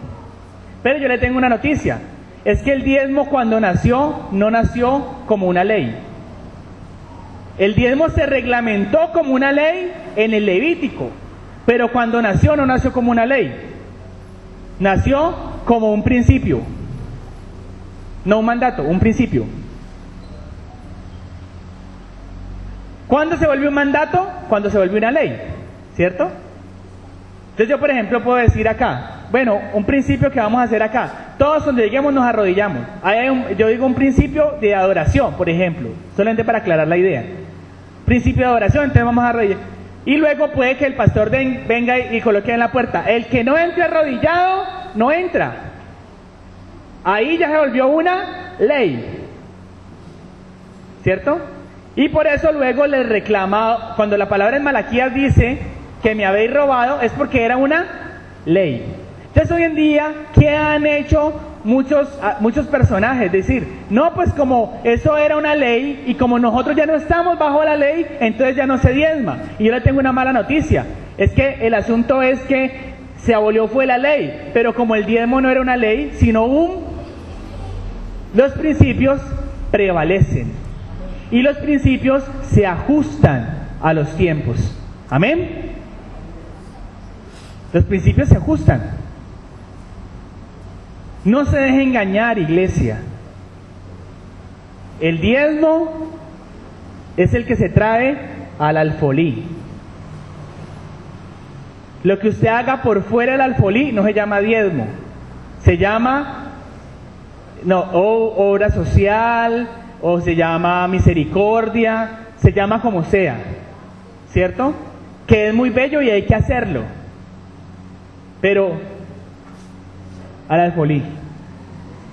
Pero yo le tengo una noticia, es que el diezmo cuando nació, no nació como una ley. El diezmo se reglamentó como una ley en el Levítico, pero cuando nació, no nació como una ley. Nació como un principio. No un mandato, un principio. ¿Cuándo se volvió un mandato? Cuando se volvió una ley, ¿cierto? Entonces yo, por ejemplo, puedo decir acá, bueno, un principio que vamos a hacer acá. Todos donde lleguemos nos arrodillamos. Yo digo un principio de adoración, por ejemplo, solamente para aclarar la idea. Principio de adoración, entonces vamos a arrodillar. Y luego puede que el pastor venga y coloque en la puerta, el que no entre arrodillado, no entra. Ahí ya se volvió una ley, ¿cierto? Y por eso luego les reclama, cuando la palabra en Malaquías dice que me habéis robado, es porque era una ley. Entonces hoy en día, ¿qué han hecho muchos personajes? Decir, no, pues como eso era una ley y como nosotros ya no estamos bajo la ley, entonces ya no se diezma. Y yo le tengo una mala noticia, es que el asunto es que se abolió fue la ley, pero como el diezmo no era una ley, sino los principios prevalecen. Y los principios se ajustan a los tiempos. ¿Amén? Los principios se ajustan. No se deje engañar, iglesia. El diezmo es el que se trae al alfolí. Lo que usted haga por fuera del alfolí no se llama diezmo. Se llama obra social, o se llama misericordia, se llama como sea, ¿cierto? Que es muy bello y hay que hacerlo, pero al alfolí.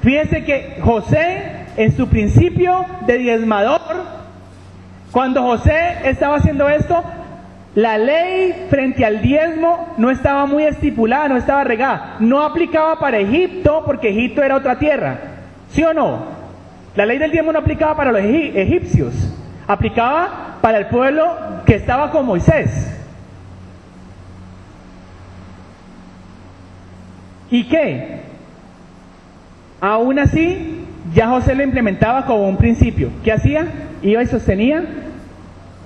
Fíjense que José, en su principio de diezmador, cuando José estaba haciendo esto, la ley frente al diezmo no estaba muy estipulada, no estaba regada, no aplicaba para Egipto porque Egipto era otra tierra, ¿sí o no? La ley del diezmo no aplicaba para los egipcios, aplicaba para el pueblo que estaba con Moisés. ¿Y qué? Aún así, ya José lo implementaba como un principio. ¿Qué hacía? Iba y sostenía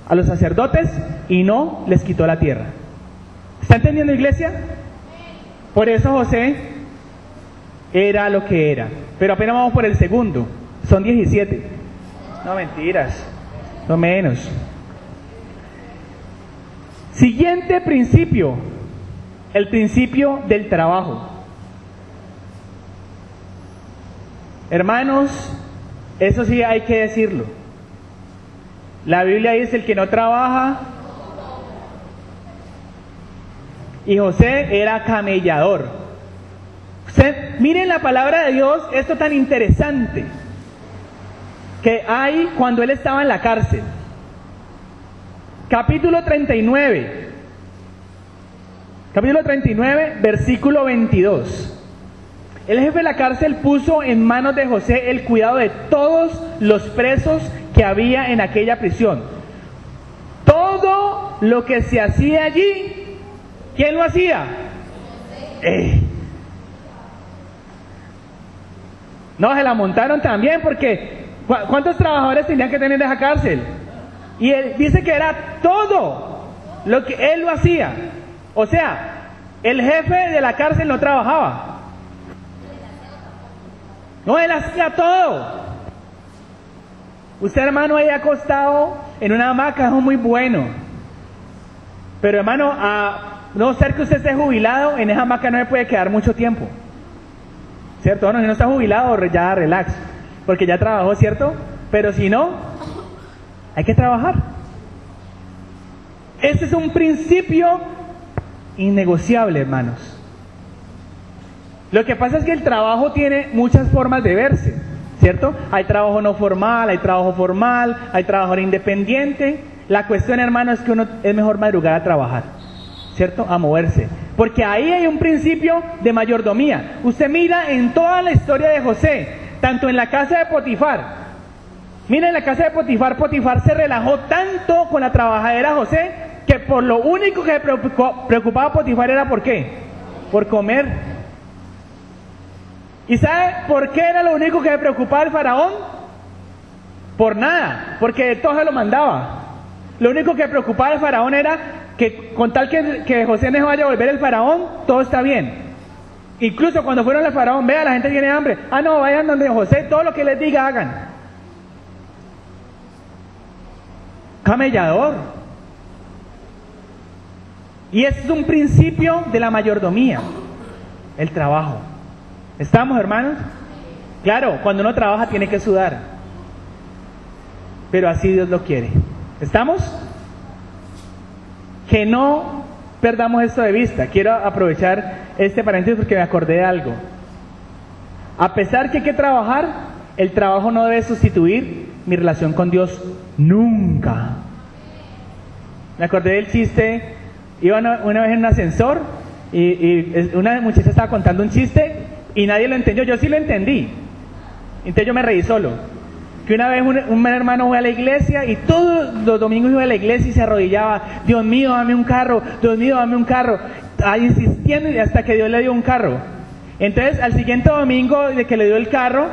a los sacerdotes y no les quitó la tierra. ¿Está entendiendo, iglesia? Por eso José era lo que era. Pero apenas vamos por el segundo. Son 17. No, mentiras. No menos. Siguiente principio. El principio del trabajo. Hermanos, eso sí hay que decirlo. La Biblia dice: el que no trabaja y José era camellador. Usted, miren la palabra de Dios, esto tan interesante que hay cuando él estaba en la cárcel. Capítulo 39, versículo 22. El jefe de la cárcel puso en manos de José el cuidado de todos los presos que había en aquella prisión. Todo lo que se hacía allí, ¿quién lo hacía? No, se la montaron también porque ¿cuántos trabajadores tenían que tener en esa cárcel? Y él dice que era todo lo que él lo hacía. O sea, el jefe de la cárcel no trabajaba. No, él hacía todo. Usted, hermano, ahí acostado en una hamaca es muy bueno. Pero, hermano, a no ser que usted esté jubilado, en esa hamaca no se puede quedar mucho tiempo. ¿Cierto? Bueno, si no está jubilado, ya relax. Porque ya trabajó, ¿cierto? Pero si no, hay que trabajar. Este es un principio innegociable, hermanos. Lo que pasa es que el trabajo tiene muchas formas de verse, ¿cierto? Hay trabajo no formal, hay trabajo formal, hay trabajo independiente. La cuestión, hermano, es que uno es mejor madrugar a trabajar, ¿cierto? A moverse. Porque ahí hay un principio de mayordomía. Usted mira en toda la historia de José, tanto en la casa de Potifar. Mira, en la casa de Potifar, Potifar se relajó tanto con la trabajadera José, que por lo único que preocupaba a Potifar era ¿por qué? Por comer. ¿Y sabe por qué era lo único que le preocupaba al faraón? Por nada, porque todo se lo mandaba. Lo único que preocupaba al faraón era que con tal que José no vaya a volver el faraón, todo está bien. Incluso cuando fueron al faraón, vea, la gente tiene hambre. Ah, no, vayan donde José, todo lo que les diga hagan. Camellador. Y ese es un principio de la mayordomía, el trabajo. ¿Estamos, hermanos? Claro, cuando uno trabaja tiene que sudar, pero así Dios lo quiere. ¿Estamos? Que no perdamos esto de vista. Quiero aprovechar este paréntesis porque me acordé de algo. A pesar que hay que trabajar, el trabajo no debe sustituir mi relación con Dios nunca. Me acordé del chiste, iba una vez en un ascensor y una muchacha estaba contando un chiste y nadie lo entendió, yo sí lo entendí. Entonces yo me reí solo. Que una vez un hermano fue a la iglesia y todos los domingos iba a la iglesia y se arrodillaba: Dios mío, dame un carro, Dios mío, dame un carro. Ahí insistiendo y hasta que Dios le dio un carro. Entonces al siguiente domingo de que le dio el carro,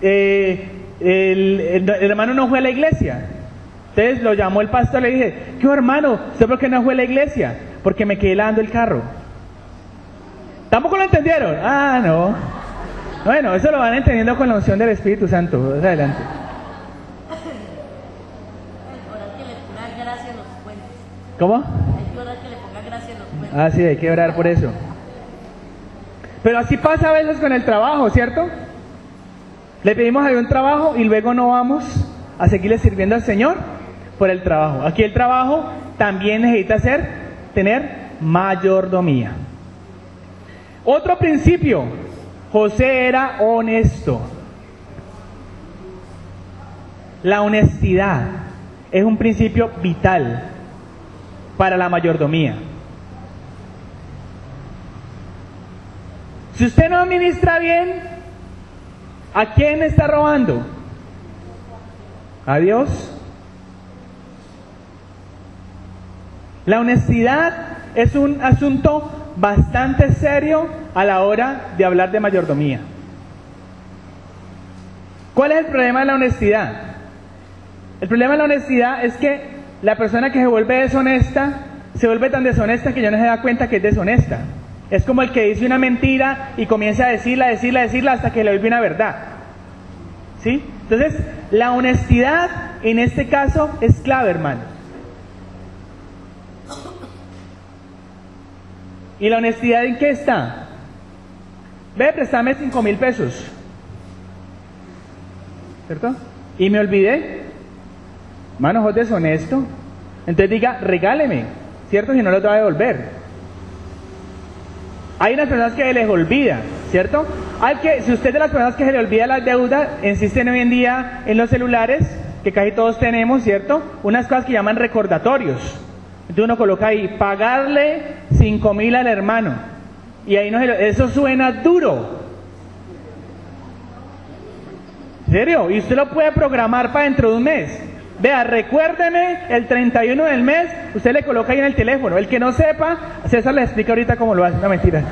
el hermano no fue a la iglesia. Entonces lo llamó el pastor y le dije: ¿qué hermano? ¿Usted por qué no fue a la iglesia? Porque me quedé lavando el carro. ¿Tampoco lo entendieron? Ah, no. Bueno, eso lo van entendiendo con la unción del Espíritu Santo. Más adelante. ¿Cómo? Hay que orar que le ponga gracia en los puentes. Ah, sí, hay que orar por eso. Pero así pasa a veces con el trabajo, ¿cierto? Le pedimos a Dios un trabajo y luego no vamos a seguirle sirviendo al Señor por el trabajo. Aquí el trabajo también necesita tener mayordomía. Otro principio: José era honesto. La honestidad es un principio vital para la mayordomía. Si usted no administra bien, ¿a quién está robando? ¿A Dios? La honestidad es un asunto bastante serio a la hora de hablar de mayordomía. ¿Cuál es el problema de la honestidad? El problema de la honestidad es que la persona que se vuelve deshonesta, se vuelve tan deshonesta que ya no se da cuenta que es deshonesta. Es como el que dice una mentira y comienza a decirla hasta que le vuelve una verdad. ¿Sí? Entonces, la honestidad en este caso es clave, hermano. ¿Y la honestidad en qué está? Ve, préstame 5,000 pesos. ¿Cierto? Y me olvidé. Hermano, sos deshonesto. Entonces diga: regáleme, ¿cierto? Si no lo te va a devolver. Hay unas personas que se les olvida, ¿cierto? Si usted es de las personas que se le olvida las deudas, existen hoy en día en los celulares, que casi todos tenemos, ¿cierto? Unas cosas que llaman recordatorios. Entonces uno coloca ahí, pagarle 5.000 al hermano. Y ahí eso suena duro. ¿En serio? Y usted lo puede programar para dentro de un mes. Vea, recuérdeme el 31 del mes, usted le coloca ahí en el teléfono. El que no sepa, César le explica ahorita cómo lo hace. No, mentira.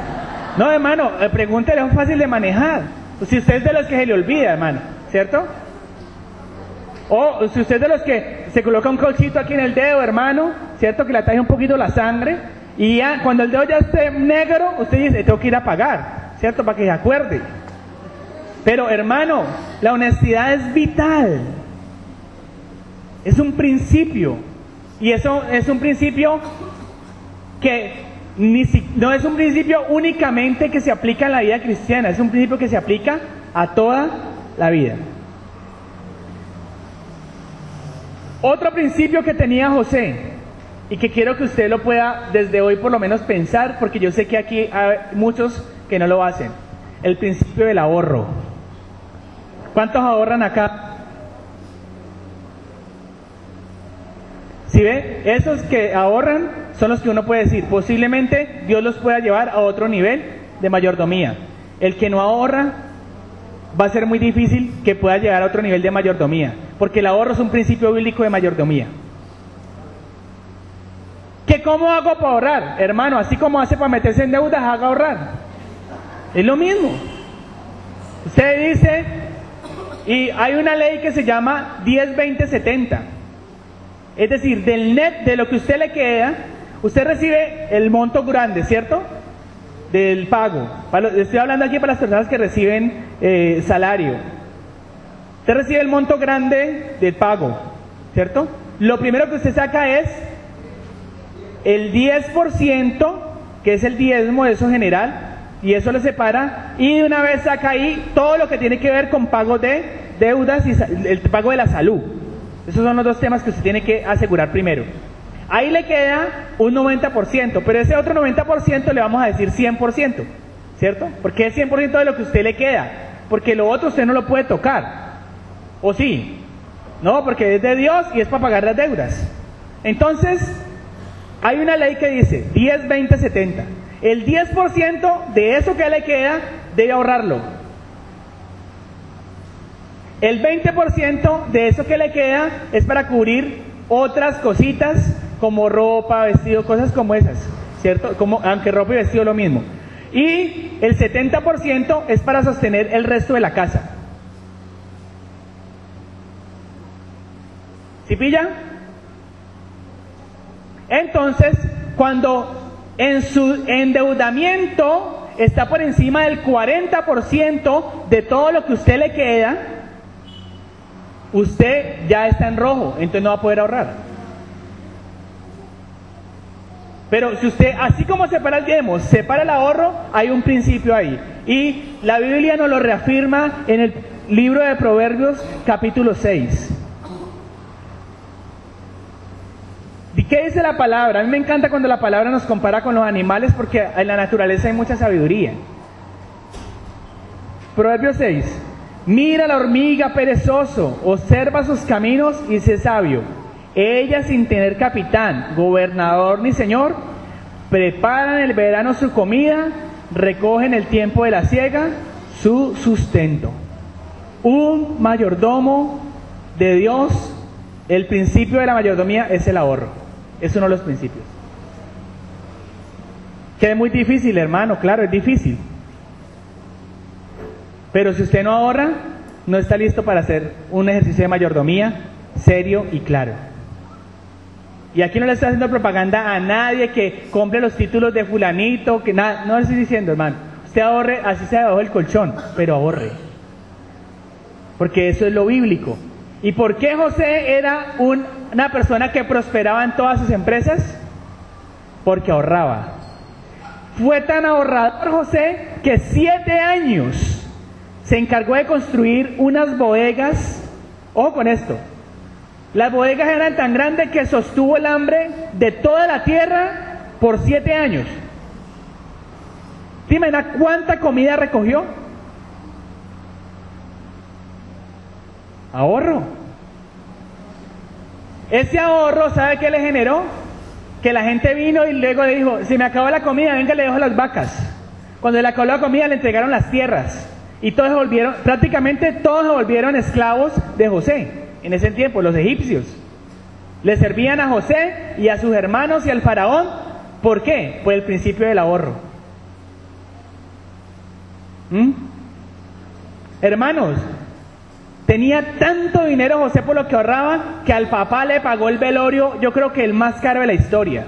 No, hermano, pregúntele, es fácil de manejar. Si usted es de los que se le olvida, hermano, ¿cierto? O si usted es de los que se coloca un colchito aquí en el dedo, hermano, ¿cierto? Que le ataje un poquito la sangre. Y ya, cuando el dedo ya esté negro, usted dice, tengo que ir a pagar, ¿cierto? Para que se acuerde. Pero, hermano, la honestidad es vital. Es un principio. Y eso es un principio que no es un principio únicamente que se aplica en la vida cristiana, es un principio que se aplica a toda la vida. Otro principio que tenía José, y que quiero que usted lo pueda desde hoy por lo menos pensar, porque yo sé que aquí hay muchos que no lo hacen, el principio del ahorro. ¿Cuántos ahorran acá? ¿Sí ve? Esos que ahorran son los que uno puede decir, posiblemente Dios los pueda llevar a otro nivel de mayordomía. El que no ahorra, va a ser muy difícil que pueda llegar a otro nivel de mayordomía, porque el ahorro es un principio bíblico de mayordomía. ¿Qué cómo hago para ahorrar? Hermano, así como hace para meterse en deudas, haga ahorrar. Es lo mismo. Usted dice, y hay una ley que se llama 10-20-70. Es decir, del net, de lo que usted le queda, usted recibe el monto grande, ¿cierto? Del pago. Estoy hablando aquí para las personas que reciben salario. Usted recibe el monto grande del pago, ¿cierto? Lo primero que usted saca es el 10%, que es el diezmo de eso general, y eso lo separa, y de una vez saca ahí todo lo que tiene que ver con pago de deudas y el pago de la salud. Esos son los dos temas que usted tiene que asegurar primero. Ahí le queda un 90%, pero ese otro 90% le vamos a decir 100%, ¿cierto? Porque es 100% de lo que usted le queda, porque lo otro usted no lo puede tocar. ¿O sí? No, porque es de Dios y es para pagar las deudas. Entonces, hay una ley que dice 10-20-70. El 10% de eso que le queda debe ahorrarlo. El 20% de eso que le queda es para cubrir otras cositas como ropa, vestido, cosas como esas, ¿cierto? Aunque ropa y vestido lo mismo. Y el 70% es para sostener el resto de la casa. ¿Sí pilla? Entonces, cuando en su endeudamiento está por encima del 40% de todo lo que usted le queda, usted ya está en rojo, entonces no va a poder ahorrar. Pero si usted, así como separa el diezmo, separa el ahorro, hay un principio ahí. Y la Biblia nos lo reafirma en el libro de Proverbios, capítulo 6. ¿Y qué dice la palabra? A mí me encanta cuando la palabra nos compara con los animales, porque en la naturaleza hay mucha sabiduría. Proverbios 6. Mira la hormiga perezoso, observa sus caminos y sé sabio. Ella, sin tener capitán, gobernador ni señor, prepara en el verano su comida, recoge en el tiempo de la siega su sustento. Un mayordomo de Dios, el principio de la mayordomía es el ahorro. Es uno de los principios. Que es muy difícil, hermano, claro, es difícil. Pero si usted no ahorra, no está listo para hacer un ejercicio de mayordomía serio y claro. Y aquí no le estoy haciendo propaganda a nadie que compre los títulos de fulanito, que nada, no le estoy diciendo, hermano. Usted ahorre, así sea debajo del colchón, pero ahorre. Porque eso es lo bíblico. ¿Y por qué José era una persona que prosperaba en todas sus empresas? Porque ahorraba. Fue tan ahorrador José que 7 años se encargó de construir unas bodegas. Ojo con esto. Las bodegas eran tan grandes que sostuvo el hambre de toda la tierra por 7 años. ¿Te imaginas cuánta comida recogió? Ahorro. Ese ahorro, ¿sabe qué le generó? Que la gente vino y luego le dijo, se me acabó la comida, venga, le dejo las vacas. Cuando le acabó la comida le entregaron las tierras. Y todos se volvieron, prácticamente todos se volvieron esclavos de José. En ese tiempo, los egipcios. Le servían a José y a sus hermanos y al faraón. ¿Por qué? Por el principio del ahorro. Hermanos, tenía tanto dinero José por lo que ahorraba que al papá le pagó el velorio, yo creo que el más caro de la historia.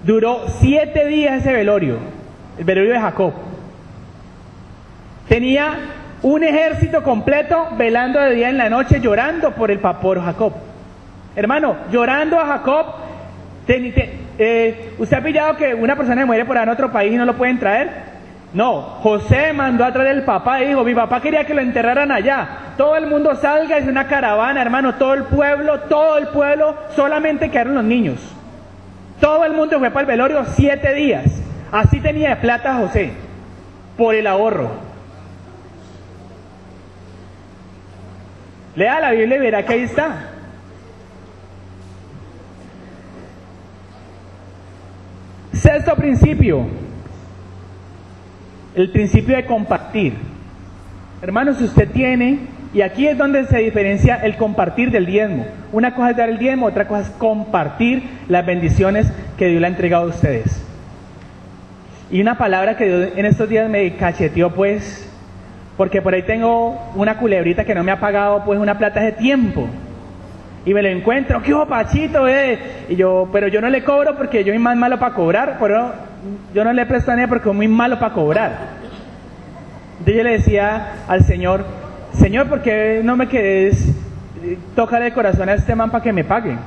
Duró 7 días ese velorio, el velorio de Jacob. Tenía un ejército completo velando de día y en la noche llorando por Jacob. Hermano, llorando a Jacob. ¿Usted ha pillado que una persona muere por ahí en otro país y no lo pueden traer? No, José mandó a traer el papá y dijo, mi papá quería que lo enterraran allá. Todo el mundo salga, es una caravana, hermano, todo el pueblo, solamente quedaron los niños. Todo el mundo fue para el velorio 7 días. Así tenía de plata José, por el ahorro. Lea la Biblia y verá que ahí está. Sexto principio, el principio de compartir. Hermanos, si usted tiene, y aquí es donde se diferencia el compartir del diezmo. Una cosa es dar el diezmo, otra cosa es compartir las bendiciones que Dios le ha entregado a ustedes. Y una palabra que Dios en estos días me cacheteó, pues, porque por ahí tengo una culebrita que no me ha pagado, pues, una plata de tiempo. Y me lo encuentro, ¿qué hubo, Pachito? Y yo, pero yo no le cobro porque yo soy más malo para cobrar, pero yo no le presto a nadie porque soy muy malo para cobrar. Entonces yo le decía al Señor, Señor, ¿por qué no me querés tocar el corazón a este man para que me pague?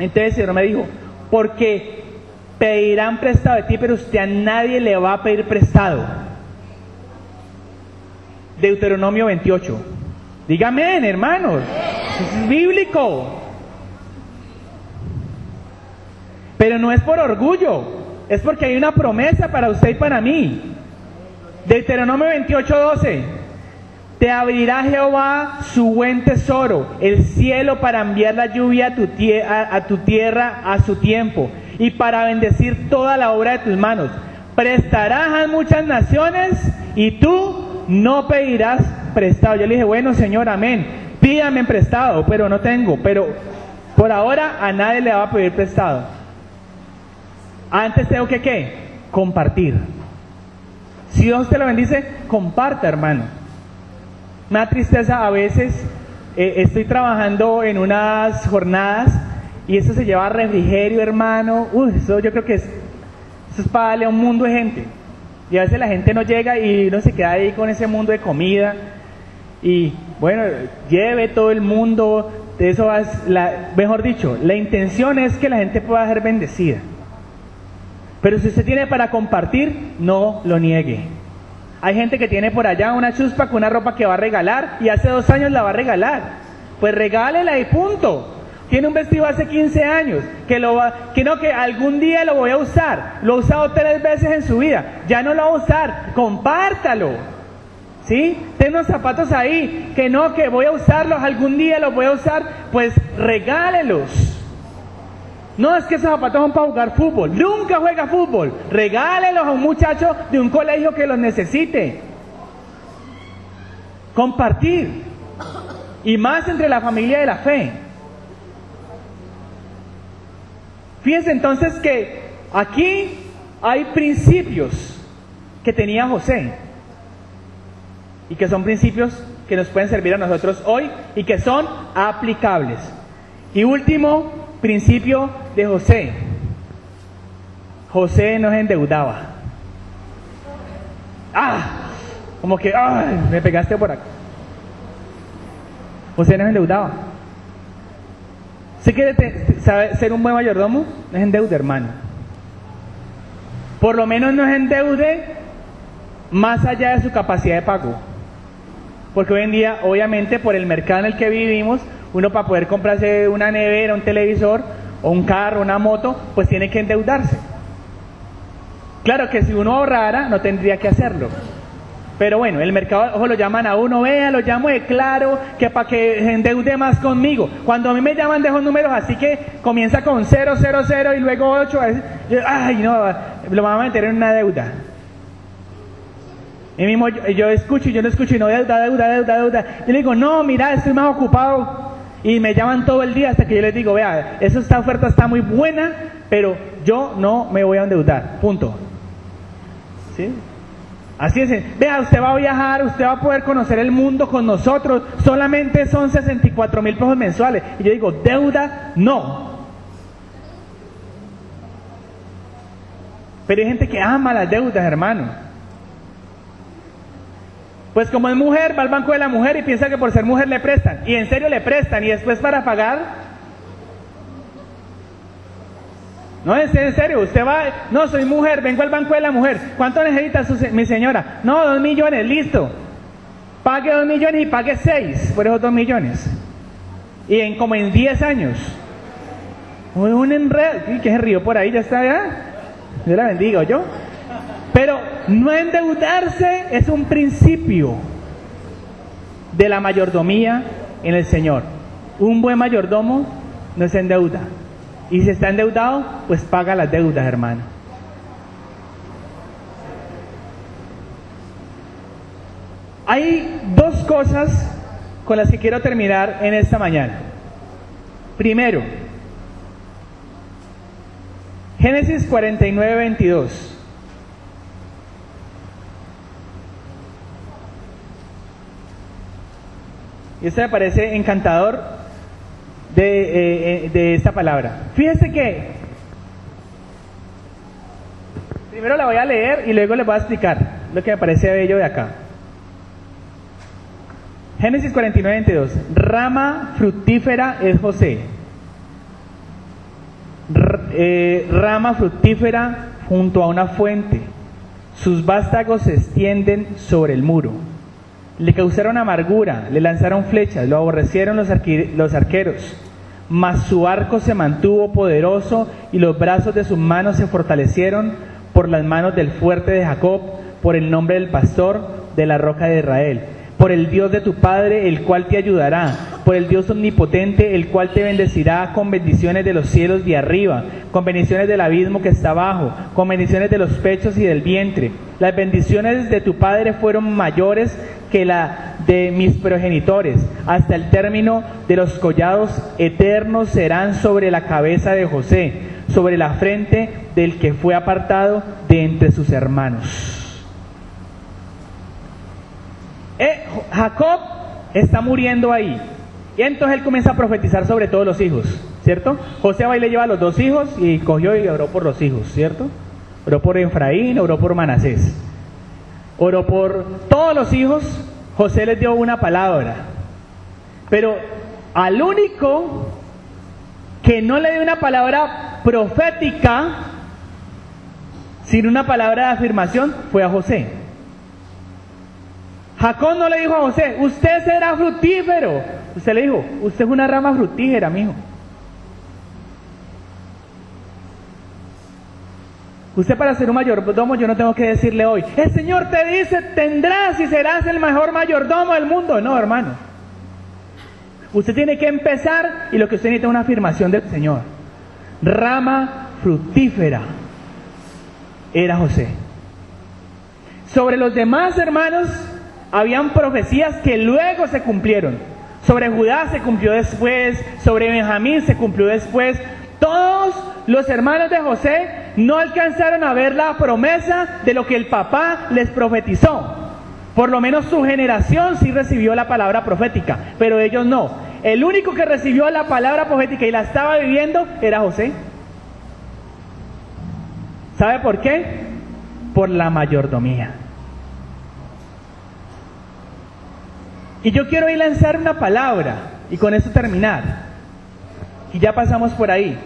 Entonces el Señor me dijo, porque pedirán prestado de ti, pero usted a nadie le va a pedir prestado. Deuteronomio 28. Dígame, hermanos, es bíblico. Pero no es por orgullo, es porque hay una promesa para usted y para mí. Deuteronomio 28:12. Te abrirá Jehová su buen tesoro, el cielo, para enviar la lluvia a tu tierra a su tiempo, y para bendecir toda la obra de tus manos. Prestarás a muchas naciones y tú no pedirás prestado. Yo le dije, bueno, Señor, amén, pídame prestado, pero no tengo, pero por ahora a nadie le va a pedir prestado. Antes tengo que, ¿qué? Compartir. Si Dios te lo bendice, comparta, hermano. Me da tristeza a veces, estoy trabajando en unas jornadas y eso se lleva refrigerio, hermano. Eso yo creo que eso es para darle a un mundo de gente. Y a veces la gente no llega y uno se queda ahí con ese mundo de comida. Y bueno, lleve todo el mundo, de eso mejor dicho, la intención es que la gente pueda ser bendecida. Pero si usted tiene para compartir, no lo niegue. Hay gente que tiene por allá una chuspa con una ropa que va a regalar y hace 2 años la va a regalar. Pues regálela y punto. Tiene un vestido hace 15 años que algún día lo voy a usar. Lo ha usado 3 veces en su vida. Ya no lo va a usar. Compártalo. ¿Sí? Ten unos zapatos ahí que voy a usarlos, algún día los voy a usar. Pues regálelos. No, es que esos zapatos son para jugar fútbol. Nunca juega fútbol. Regálelos a un muchacho de un colegio que los necesite. Compartir. Y más entre la familia de la fe. Fíjense entonces que aquí hay principios que tenía José. Y que son principios que nos pueden servir a nosotros hoy y que son aplicables. Y último principio de José. José no se endeudaba. Como que, me pegaste por acá. José no se endeudaba. ¿Se quiere saber ser un buen mayordomo? No se endeude, hermano. Por lo menos no se endeude más allá de su capacidad de pago. Porque hoy en día, obviamente, por el mercado en el que vivimos, uno para poder comprarse una nevera, un televisor, o un carro, una moto, pues tiene que endeudarse. Claro que si uno ahorrara, no tendría que hacerlo. Pero bueno, el mercado, ojo, lo llaman a uno, vea, lo llamo de claro, que para que se endeude más conmigo. Cuando a mí me llaman dejo números así que comienza con 000 y luego 8, ay no, lo van a meter en una deuda. Y mismo yo escucho y yo no escucho y no, deuda. Yo le digo, no, mira, estoy más ocupado. Y me llaman todo el día hasta que yo les digo, vea, esta oferta está muy buena, pero yo no me voy a endeudar, punto. ¿Sí? Así es, vea, usted va a viajar, usted va a poder conocer el mundo con nosotros, solamente son 64,000 pesos mensuales. Y yo digo, deuda, no. Pero hay gente que ama las deudas, hermano. Pues como es mujer, va al banco de la mujer y piensa que por ser mujer le prestan. Y en serio le prestan, y después para pagar... No, en serio, usted va, no, soy mujer, vengo al banco de la mujer. ¿Cuánto necesita mi señora? No, 2 millones, listo. Pague 2 millones y pague 6 por esos 2 millones. Y como en 10 años. Un enredo, que se rió por ahí, ya está, ya. Dios la bendiga, ¿yo? Pero no endeudarse es un principio de la mayordomía en el Señor. Un buen mayordomo no se endeuda. Y si está endeudado, pues paga las deudas, hermano. Hay 2 cosas con las que quiero terminar en esta mañana. Primero, Génesis 49, 22. Y esto me parece encantador de esta palabra. Fíjese que primero la voy a leer y luego les voy a explicar lo que me parece bello de acá. Génesis 49, 22. Rama fructífera es José. Rama fructífera junto a una fuente. Sus vástagos se extienden sobre el muro. Le causaron amargura, le lanzaron flechas, lo aborrecieron los arqueros, mas su arco se mantuvo poderoso y los brazos de sus manos se fortalecieron por las manos del fuerte de Jacob, por el nombre del pastor de la roca de Israel, por el Dios de tu padre, el cual te ayudará, por el Dios omnipotente, el cual te bendecirá con bendiciones de los cielos de arriba, con bendiciones del abismo que está abajo, con bendiciones de los pechos y del vientre. Las bendiciones de tu padre fueron mayores que la de mis progenitores, hasta el término de los collados eternos serán sobre la cabeza de José, sobre la frente del que fue apartado de entre sus hermanos. Jacob está muriendo ahí, y entonces él comienza a profetizar sobre todos los hijos, ¿cierto? José va y le lleva a los 2 hijos y cogió y oró por los hijos, ¿cierto? Oró por Efraín, oró por Manasés, oró por todos los hijos. José les dio una palabra, pero al único que no le dio una palabra profética, sino una palabra de afirmación, fue a José. Jacob no le dijo a José, usted será fructífero. Usted le dijo, usted es una rama fructífera, mijo. Usted, para ser un mayordomo, yo no tengo que decirle hoy, el Señor te dice, tendrás y serás el mejor mayordomo del mundo. No, hermano. Usted tiene que empezar, y lo que usted necesita es una afirmación del Señor. Rama fructífera era José. Sobre los demás hermanos, habían profecías que luego se cumplieron. Sobre Judá se cumplió después, sobre Benjamín se cumplió después. Todos los hermanos de José no alcanzaron a ver la promesa de lo que el papá les profetizó. Por lo menos su generación sí recibió la palabra profética, pero ellos no. El único que recibió la palabra profética y la estaba viviendo era José. ¿Sabe por qué? Por la mayordomía. Y yo quiero ir a lanzar una palabra y con eso terminar. Y ya pasamos por ahí.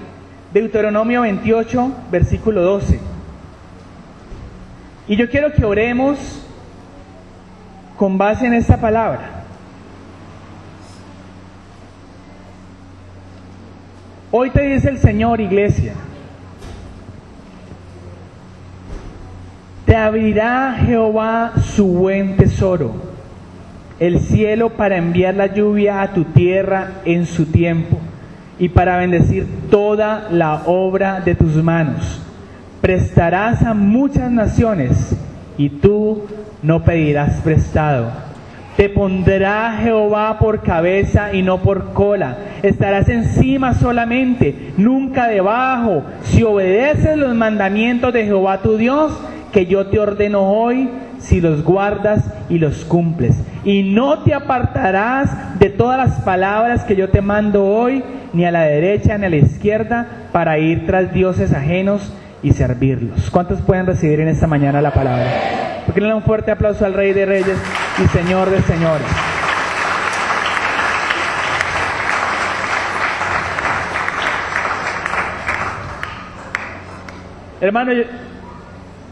Deuteronomio 28, versículo 12. Y yo quiero que oremos con base en esta palabra. Hoy te dice el Señor, iglesia, Te abrirá Jehová su buen tesoro, el cielo para enviar la lluvia a tu tierra en su tiempo, y para bendecir toda la obra de tus manos. Prestarás a muchas naciones, y tú no pedirás prestado. Te pondrá Jehová por cabeza y no por cola. Estarás encima solamente, nunca debajo, si obedeces los mandamientos de Jehová tu Dios, que yo te ordeno hoy, si los guardas y los cumples. Y no te apartarás de todas las palabras que yo te mando hoy, ni a la derecha ni a la izquierda, para ir tras dioses ajenos y servirlos. ¿Cuántos pueden recibir en esta mañana la palabra? ¿Por qué no le dan un fuerte aplauso al Rey de Reyes y Señor de Señores? Hermano,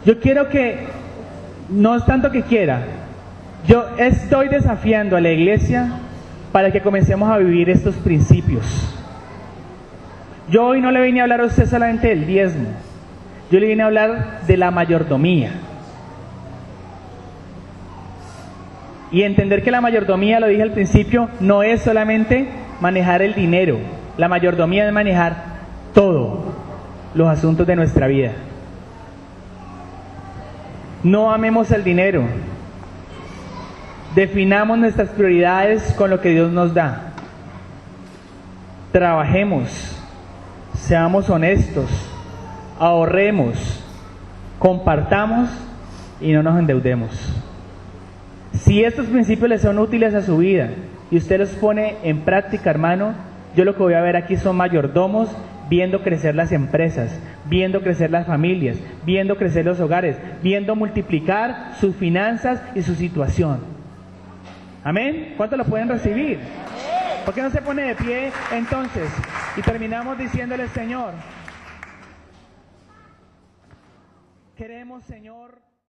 yo quiero que, no es tanto que quiera, yo estoy desafiando a la iglesia para que comencemos a vivir estos principios. Yo hoy no le vine a hablar a usted solamente del diezmo, yo le vine a hablar de la mayordomía. Y entender que la mayordomía, lo dije al principio, no es solamente manejar el dinero. La mayordomía es manejar todos los asuntos de nuestra vida. No amemos el dinero. Definamos nuestras prioridades con lo que Dios nos da. Trabajemos, seamos honestos, ahorremos, compartamos y no nos endeudemos. Si estos principios les son útiles a su vida y usted los pone en práctica, hermano, yo lo que voy a ver aquí son mayordomos viendo crecer las empresas, viendo crecer las familias, viendo crecer los hogares, viendo multiplicar sus finanzas y su situación. ¿Amén? ¿Cuántos lo pueden recibir? ¿Por qué no se pone de pie entonces? Y terminamos diciéndole, Señor, queremos, Señor,